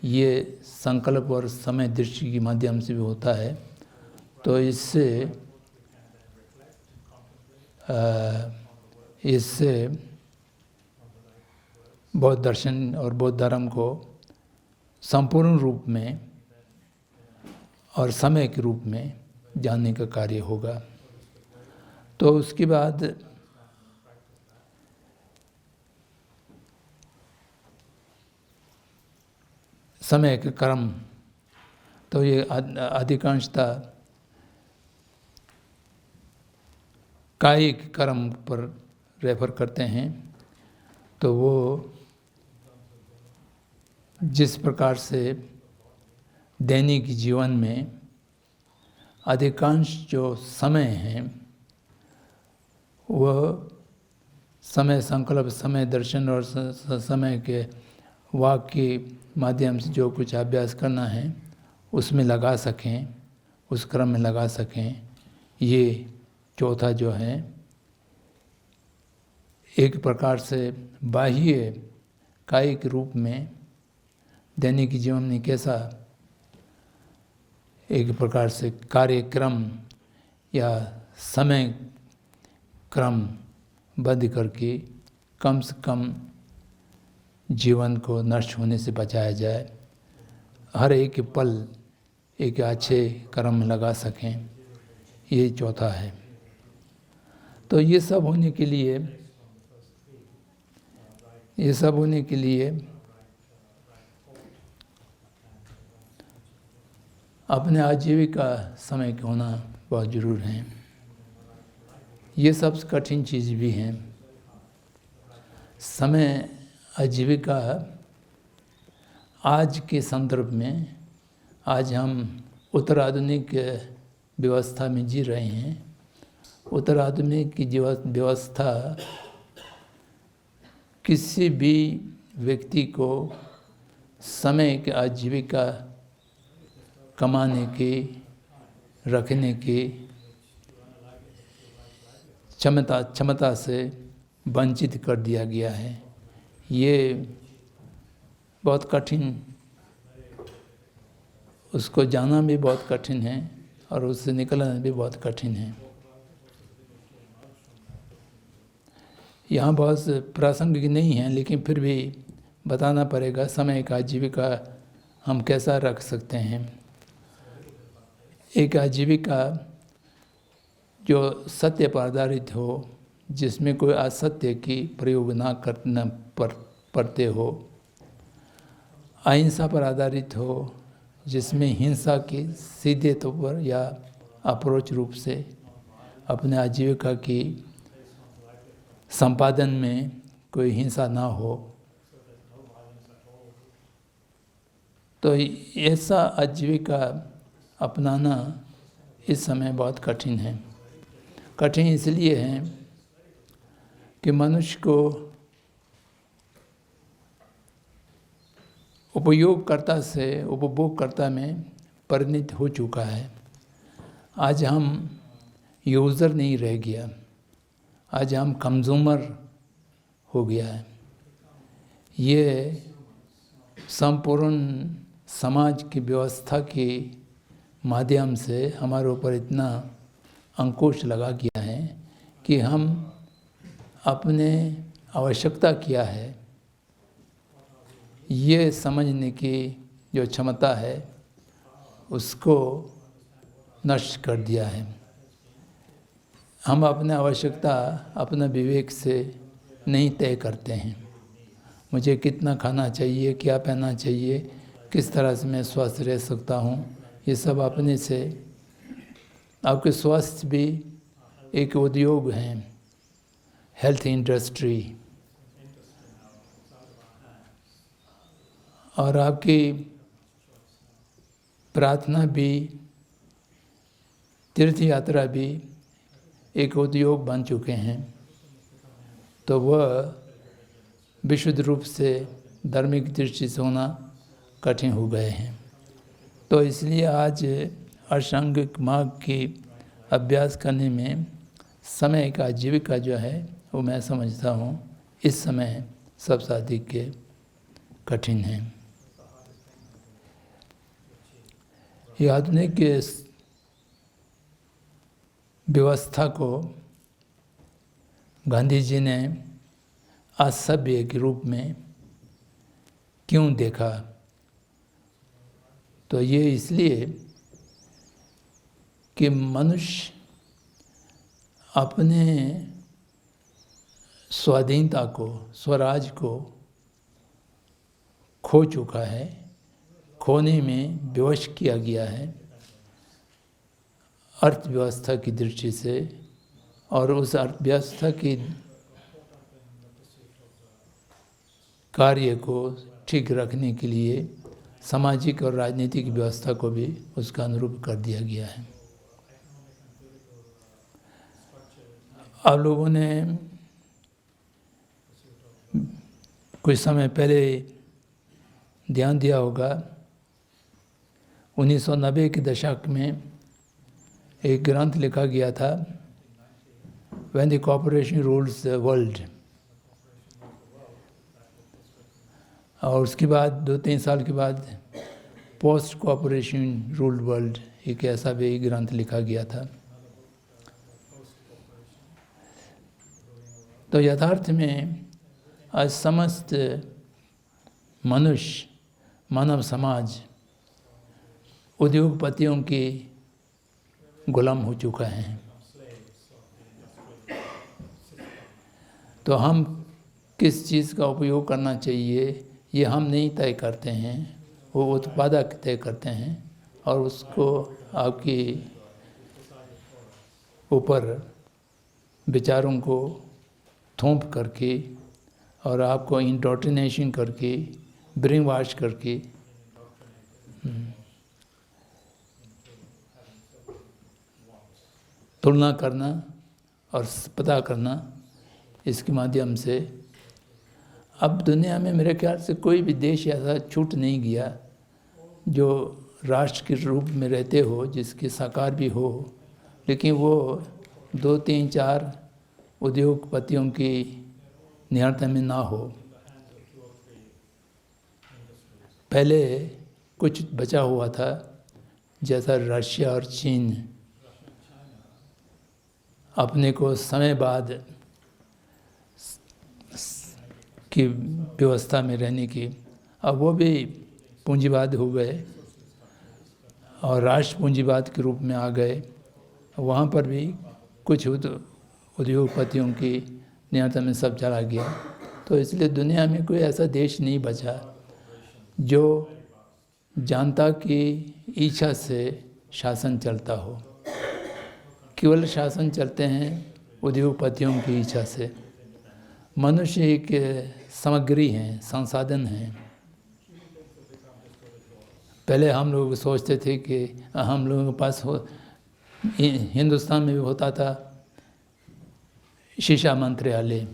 ये संकल्प और समय दृष्टि के माध्यम से भी होता है। तो इससे बौद्ध दर्शन और बौद्ध धर्म को संपूर्ण रूप में और समय के रूप में जानने का कार्य होगा। तो उसके बाद समय के कर्म, तो ये अधिकांशतः कायिक कर्म पर रेफर करते हैं। तो वो जिस प्रकार से दैनिक जीवन में अधिकांश जो समय हैं, वह समय संकल्प, समय दर्शन और समय के वाक के माध्यम से जो कुछ अभ्यास करना है उसमें लगा सकें, उस क्रम में लगा सकें। ये चौथा जो है एक प्रकार से बाह्य कायिक रूप में दैनिक जीवन में कैसा एक प्रकार से कार्यक्रम या समय क्रम बंद करके कम से कम जीवन को नष्ट होने से बचाया जाए, हर एक पल एक अच्छे कर्म में लगा सकें, ये चौथा है। तो ये सब होने के लिए अपने आजीविका समय का होना बहुत ज़रूरी है। ये सबसे कठिन चीज़ भी हैं। समय आजीविका आज के संदर्भ में, आज हम उत्तराधुनिक व्यवस्था में जी रहे हैं। उत्तराधुनिक की व्यवस्था किसी भी व्यक्ति को समय की आजीविका कमाने की, रखने की क्षमता से वंचित कर दिया गया है। ये बहुत कठिन, उसको जाना भी बहुत कठिन है और उससे निकलना भी बहुत कठिन है। यहाँ बहुत प्रासंगिक नहीं है, लेकिन फिर भी बताना पड़ेगा समय का आजीविका हम कैसा रख सकते हैं। एक आजीविका जो सत्य पर आधारित हो, जिसमें कोई असत्य की प्रयोग ना करना पड़ते हो, अहिंसा पर आधारित हो, जिसमें हिंसा की सीधे तौर पर या अप्रोच रूप से अपने आजीविका की संपादन में कोई हिंसा ना हो, तो ऐसा आजीविका अपनाना इस समय बहुत कठिन है। कठिन इसलिए है कि मनुष्य को उपयोगकर्ता से उपभोगकर्ता में परिणत हो चुका है। आज हम यूज़र नहीं रह गया, आज हम कंज्यूमर हो गया है। ये संपूर्ण समाज की व्यवस्था के माध्यम से हमारे ऊपर इतना अंकुश लगा गया है कि हम अपने आवश्यकता क्या है ये समझने की जो क्षमता है उसको नष्ट कर दिया है। हम अपने आवश्यकता अपने विवेक से नहीं तय करते हैं। मुझे कितना खाना चाहिए, क्या पहनना चाहिए, किस तरह से मैं स्वस्थ रह सकता हूँ, ये सब अपने से। आपके स्वास्थ्य भी एक उद्योग है, हेल्थ इंडस्ट्री, और आपकी प्रार्थना भी, तीर्थ यात्रा भी एक उद्योग बन चुके हैं। तो वह विशुद्ध रूप से धार्मिक दृष्टि से होना कठिन हो गए हैं। तो इसलिए आज अष्टांगिक मार्ग की अभ्यास करने में समय का आजीविका जो है वो मैं समझता हूँ इस समय सबसे अधिक कठिन है। ये आधुनिक व्यवस्था को गांधी जी ने असभ्य के रूप में क्यों देखा? तो ये इसलिए कि मनुष्य अपने स्वाधीनता को, स्वराज को खो चुका है, खोने में विवश किया गया है अर्थव्यवस्था की दृष्टि से, और उस अर्थव्यवस्था की कार्य को ठीक रखने के लिए सामाजिक और राजनीतिक व्यवस्था को भी उसका अनुरूप कर दिया गया है। आप लोगों ने कुछ समय पहले ध्यान दिया होगा, 1990 के दशक में एक ग्रंथ लिखा गया था, when the corporation rules the world, और उसके बाद 2-3 साल के बाद पोस्ट कोऑपरेशन रूल्ड वर्ल्ड एक ऐसा भी ग्रंथ लिखा गया था। तो यथार्थ में आज समस्त मनुष्य, मानव समाज उद्योगपतियों के गुलाम हो चुका है। तो हम किस चीज़ का उपयोग करना चाहिए ये हम नहीं तय करते हैं, वो उत्पादक तय करते हैं और उसको आपके ऊपर विचारों को थोप करके और आपको इंडोक्ट्रिनेशन करके, ब्रेन वॉश करके तुलना करना और पता करना, इसके माध्यम से अब दुनिया में मेरे ख्याल से कोई भी देश ऐसा छूट नहीं गया जो राष्ट्र के रूप में रहते हो, जिसके साकार भी हो, लेकिन वो 2-3-4 उद्योगपतियों की नियंत्रण में ना हो। पहले कुछ बचा हुआ था, जैसा रशिया और चीन अपने को समय बाद की व्यवस्था में रहने की, अब वो भी पूंजीवाद हो गए और राष्ट्र पूंजीवाद के रूप में आ गए। वहाँ पर भी कुछ उद्योगपतियों की नियंत्रण में सब चला गया। तो इसलिए दुनिया में कोई ऐसा देश नहीं बचा जो जनता की इच्छा से शासन चलता हो। केवल शासन चलते हैं उद्योगपतियों की इच्छा से। मनुष्य एक सामग्री हैं, संसाधन हैं। पहले हम लोग सोचते थे कि हम लोगों के पास हिंदुस्तान में भी होता था शिक्षा मंत्रालय,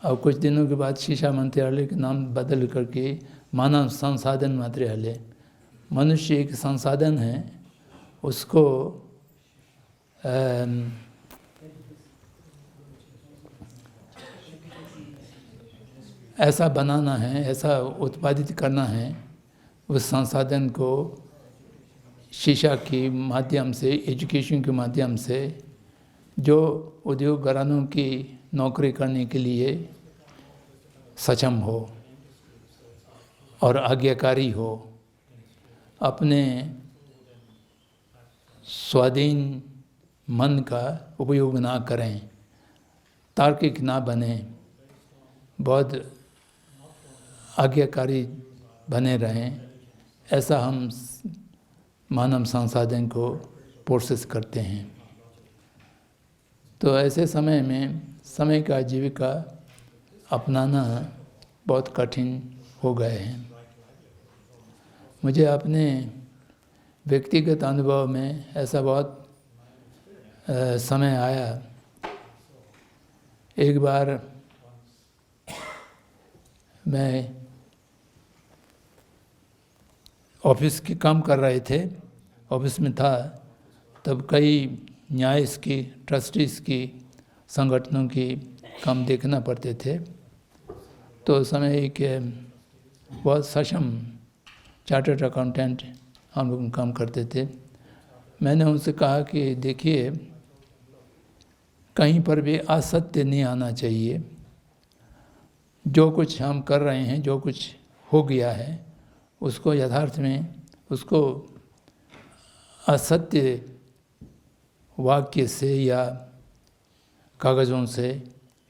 और कुछ दिनों के बाद शिक्षा मंत्रालय के नाम बदल करके मानव संसाधन मंत्रालय। मनुष्य एक संसाधन है, उसको ऐसा बनाना है, ऐसा उत्पादित करना है, उस संसाधन को शिक्षा के माध्यम से, एजुकेशन के माध्यम से, जो उद्योग घरानों की नौकरी करने के लिए सक्षम हो और आज्ञाकारी हो, अपने स्वाधीन मन का उपयोग ना करें, तार्किक ना बने, बहुत आज्ञाकारी बने रहें, ऐसा हम मानव संसाधन को प्रोसेस करते हैं। तो ऐसे समय में समय का जीविका अपनाना बहुत कठिन हो गए हैं। मुझे अपने व्यक्तिगत अनुभव में ऐसा बहुत समय आया। एक बार मैं ऑफिस की काम कर रहे थे, ऑफिस में था, तब कई न्यास की, ट्रस्टीज़ की, संगठनों की काम देखना पड़ते थे। तो उस समय एक बहुत सक्षम चार्टर्ड अकाउंटेंट हम लोग काम करते थे। मैंने उनसे कहा कि देखिए, कहीं पर भी असत्य नहीं आना चाहिए। जो कुछ हम कर रहे हैं, जो कुछ हो गया है, उसको यथार्थ में, उसको असत्य वाक्य से या कागज़ों से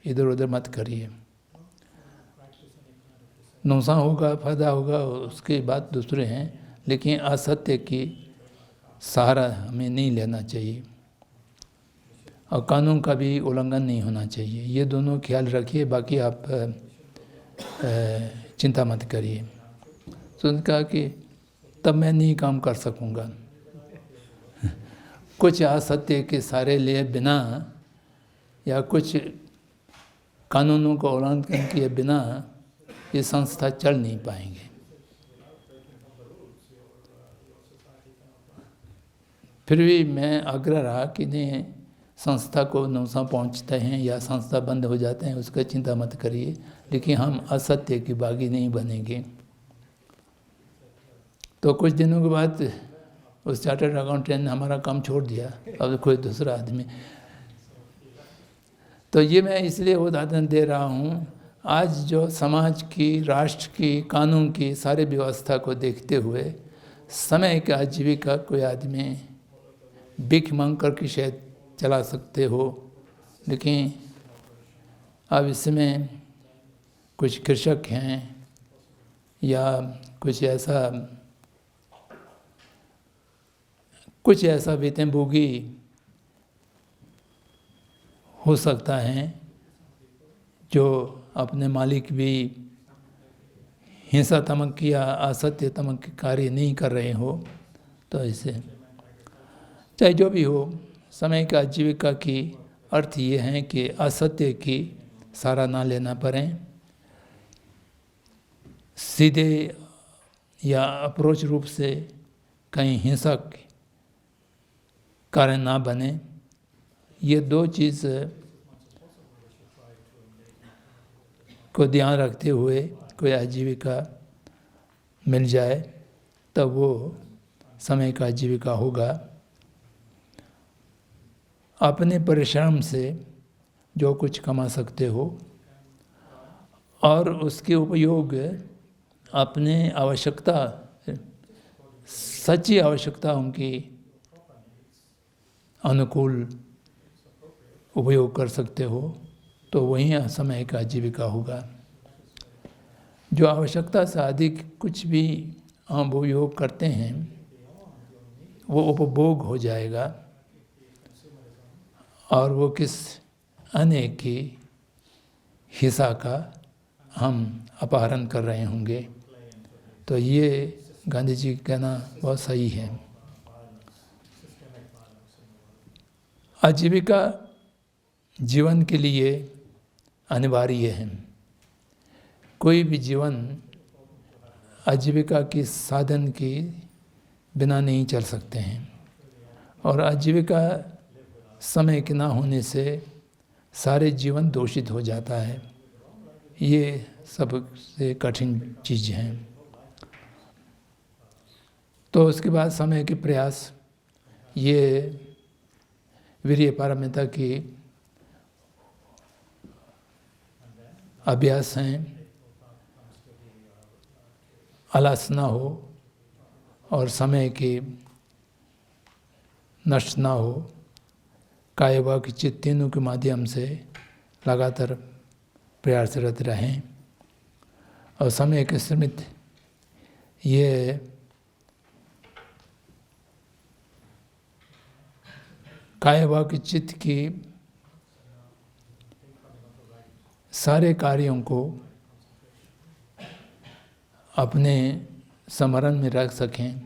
इधर उधर मत करिए। नुकसान होगा, फायदा होगा, उसके बात दूसरे हैं, लेकिन असत्य की सहारा हमें नहीं लेना चाहिए और कानून का भी उल्लंघन नहीं होना चाहिए। ये दोनों ख्याल रखिए, बाकी आप चिंता मत करिए। तो उन्होंने कहा कि तब मैं नहीं काम कर सकूँगा। कुछ असत्य के सहारे लिए बिना या कुछ कानूनों का उल्लंघन किए बिना ये संस्था चल नहीं पाएंगे। फिर भी मैं आग्रह रहा कि नहीं, संस्था को नुकसान पहुंचते हैं या संस्था बंद हो जाते हैं, उसका चिंता मत करिए, लेकिन हम असत्य की बागी नहीं बनेंगे। तो कुछ दिनों के बाद उस चार्टर्ड अकाउंटेंट ने हमारा काम छोड़ दिया, अब कोई दूसरा आदमी। तो ये मैं इसलिए उदाहरण दे रहा हूँ, आज जो समाज की, राष्ट्र की, कानून की सारी व्यवस्था को देखते हुए समय का आजीविका कोई आदमी भीख मांग करके शायद चला सकते हो, लेकिन अब इसमें कुछ कृषक हैं या कुछ ऐसा वेतनभोगी हो सकता है जो अपने मालिक भी हिंसात्मक या असत्यत्मक कार्य नहीं कर रहे हो। तो ऐसे चाहे जो भी हो, समय का आजीविका की अर्थ ये है कि असत्य की सहारा ना लेना पड़े, सीधे या अप्रोच रूप से कहीं हिंसक कारण ना बने। ये दो चीज़ को ध्यान रखते हुए कोई आजीविका मिल जाए तब वो समय का आजीविका होगा। अपने परिश्रम से जो कुछ कमा सकते हो और उसके उपयोग अपने आवश्यकता, सच्ची आवश्यकता उनकी अनुकूल उपयोग कर सकते हो, तो वही समय का आजीविका होगा। जो आवश्यकता से अधिक कुछ भी हम उपयोग करते हैं वो उपभोग हो जाएगा और वो किस अन्य की हिस्सा का हम अपहरण कर रहे होंगे। तो ये गांधी जी का कहना बहुत सही है। आजीविका जीवन के लिए अनिवार्य है। कोई भी जीवन आजीविका के साधन के बिना नहीं चल सकते हैं, और आजीविका समय के ना होने से सारे जीवन दूषित हो जाता है। ये सबसे कठिन चीज़ है। तो उसके बाद समय के प्रयास, ये वीर्य पारमिता की अभ्यास हैं। आलस ना हो और समय के नष्ट ना हो, काय वाक्य चित्त तीनों के माध्यम से लगातार प्रयासरत रहें। और समय के स्मृति, ये काय वाक्य चित्त की सारे कार्यों को अपने स्मरण में रख सकें,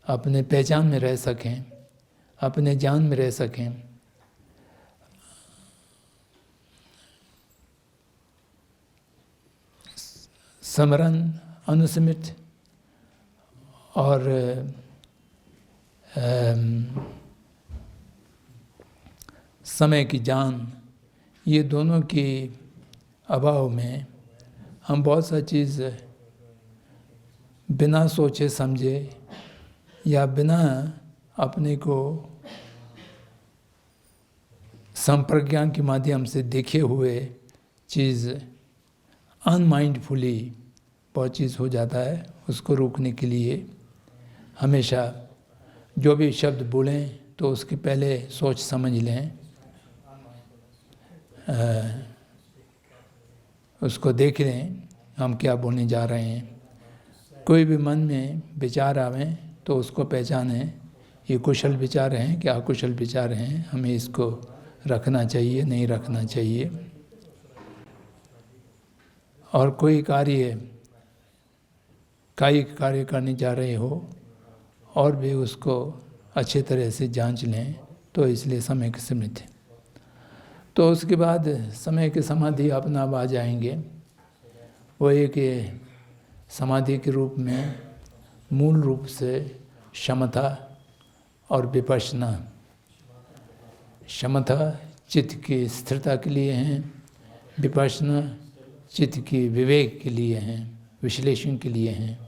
अपने पहचान में रह सकें, अपने ज्ञान में रह सकें। स्मरण, अनुस्मृति और समय की जान, ये दोनों के अभाव में हम बहुत सा चीज़ बिना सोचे समझे या बिना अपने को संप्रज्ञान के माध्यम से देखे हुए चीज़ अनमाइंडफुली बहुत चीज़ हो जाता है। उसको रोकने के लिए हमेशा जो भी शब्द बोलें तो उसके पहले सोच समझ लें, उसको देख लें हम क्या बोलने जा रहे हैं। कोई भी मन में विचार आवें तो उसको पहचानें, ये कुशल विचार हैं क्या अकुशल विचार हैं, हमें इसको रखना चाहिए नहीं रखना चाहिए। और कोई कार्य करने जा रहे हो और भी उसको अच्छे तरह से जांच लें। तो इसलिए समय की स्मृति। तो उसके बाद समय के समाधि अपने आप आ जाएंगे। वो एक समाधि के रूप में मूल रूप से समता और विपश्यना। समता चित्त की स्थिरता के लिए हैं, विपश्यना चित्त की विवेक के लिए हैं, विश्लेषण के लिए हैं।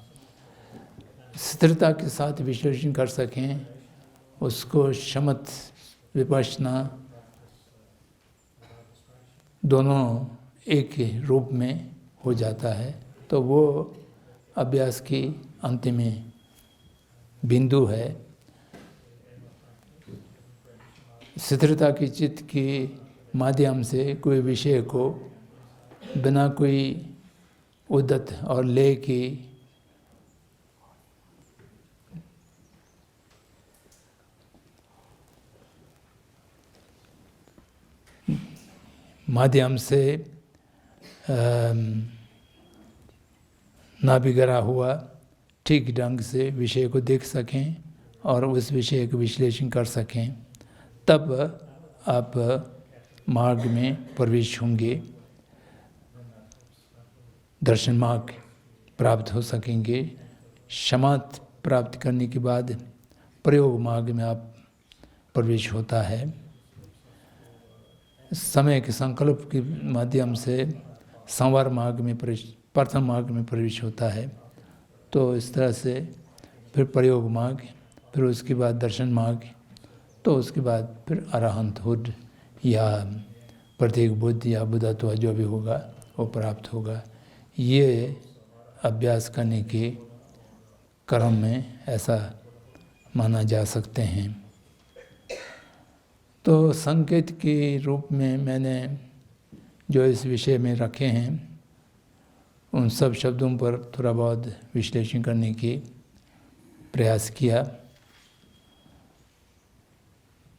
स्थिरता के साथ विश्लेषण कर सकें, उसको समत विपश्यना दोनों एक ही रूप में हो जाता है। तो वो अभ्यास की अंतिम बिंदु है। स्थिरता की चित्त के माध्यम से कोई विषय को बिना कोई उद्दत और लय की माध्यम से ना बिगड़ा हुआ ठीक ढंग से विषय को देख सकें और उस विषय का विश्लेषण कर सकें, तब आप मार्ग में प्रवेश होंगे, दर्शन मार्ग प्राप्त हो सकेंगे। समाधि प्राप्त करने के बाद प्रयोग मार्ग में आप प्रवेश होता है। समय के संकल्प के माध्यम से संवार मार्ग में प्रथम मार्ग में प्रवेश होता है। तो इस तरह से फिर प्रयोग मार्ग, फिर उसके बाद दर्शन मार्ग, तो उसके बाद फिर अरहंतहुड या प्रत्येक बुद्ध या बुद्धत्व जो भी होगा वो प्राप्त होगा। ये अभ्यास करने के क्रम में ऐसा माना जा सकते हैं। तो संकेत के रूप में मैंने जो इस विषय में रखे हैं उन सब शब्दों पर थोड़ा बहुत विश्लेषण करने की प्रयास किया।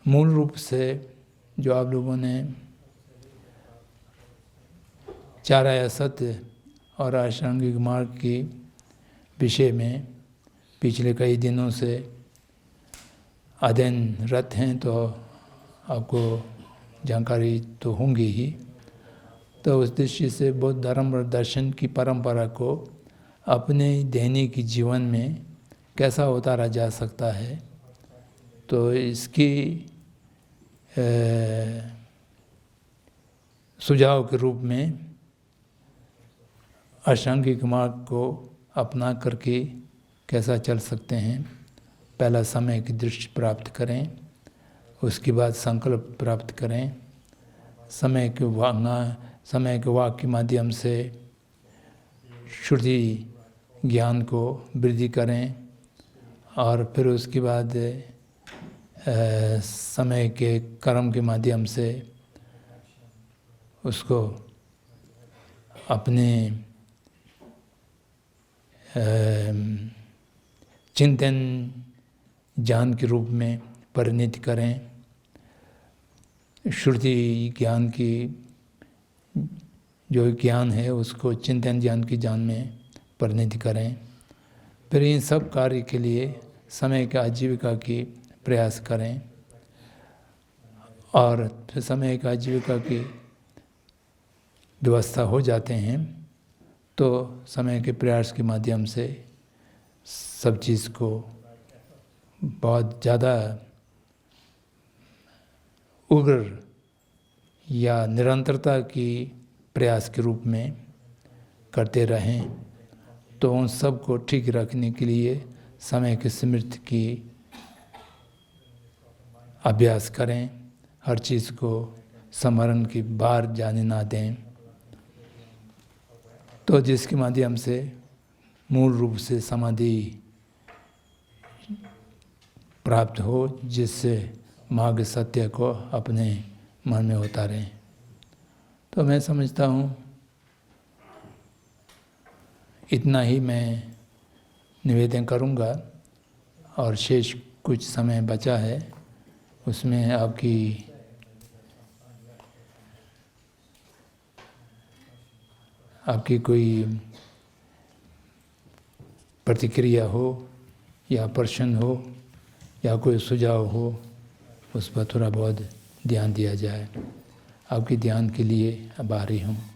मूल रूप से जो आप लोगों ने चार आया सत्य और आष्टांगिक मार्ग के विषय में पिछले कई दिनों से अध्ययनरत हैं, तो आपको जानकारी तो होंगी ही। तो उस दृष्टि से बौद्ध धर्म और दर्शन की परंपरा को अपने दैनिक जीवन में कैसा उतारा जा सकता है, तो इसकी सुझाव के रूप में आष्टांगिक मार्ग को अपना करके कैसा चल सकते हैं। पहला समय की दृष्टि प्राप्त करें, उसके बाद संकल्प प्राप्त करें, समय के वाक के माध्यम से श्रुति ज्ञान को वृद्धि करें, और फिर उसके बाद समय के कर्म के माध्यम से उसको अपने चिंतन ज्ञान के रूप में परिणत करें। श्रुति ज्ञान की जो ज्ञान है उसको चिंतन ज्ञान की ज्ञान में परिणत करें। फिर इन सब कार्य के लिए समय का आजीविका की प्रयास करें, और फिर समय का आजीविका की व्यवस्था हो जाते हैं तो समय के प्रयास के माध्यम से सब चीज़ को बहुत ज़्यादा उग्र या निरंतरता की प्रयास के रूप में करते रहें। तो उन सब को ठीक रखने के लिए समय की स्मृति की अभ्यास करें, हर चीज़ को स्मरण की बाहर जाने ना दें, तो जिसके माध्यम से मूल रूप से समाधि प्राप्त हो, जिससे मार्ग सत्य को अपने मन में उतारें। तो मैं समझता हूँ इतना ही मैं निवेदन करूँगा, और शेष कुछ समय बचा है उसमें आपकी कोई प्रतिक्रिया हो या प्रश्न हो या कोई सुझाव हो, उस पर थोड़ा बहुत ध्यान दिया जाए। आपके ध्यान के लिए आभारी हूँ।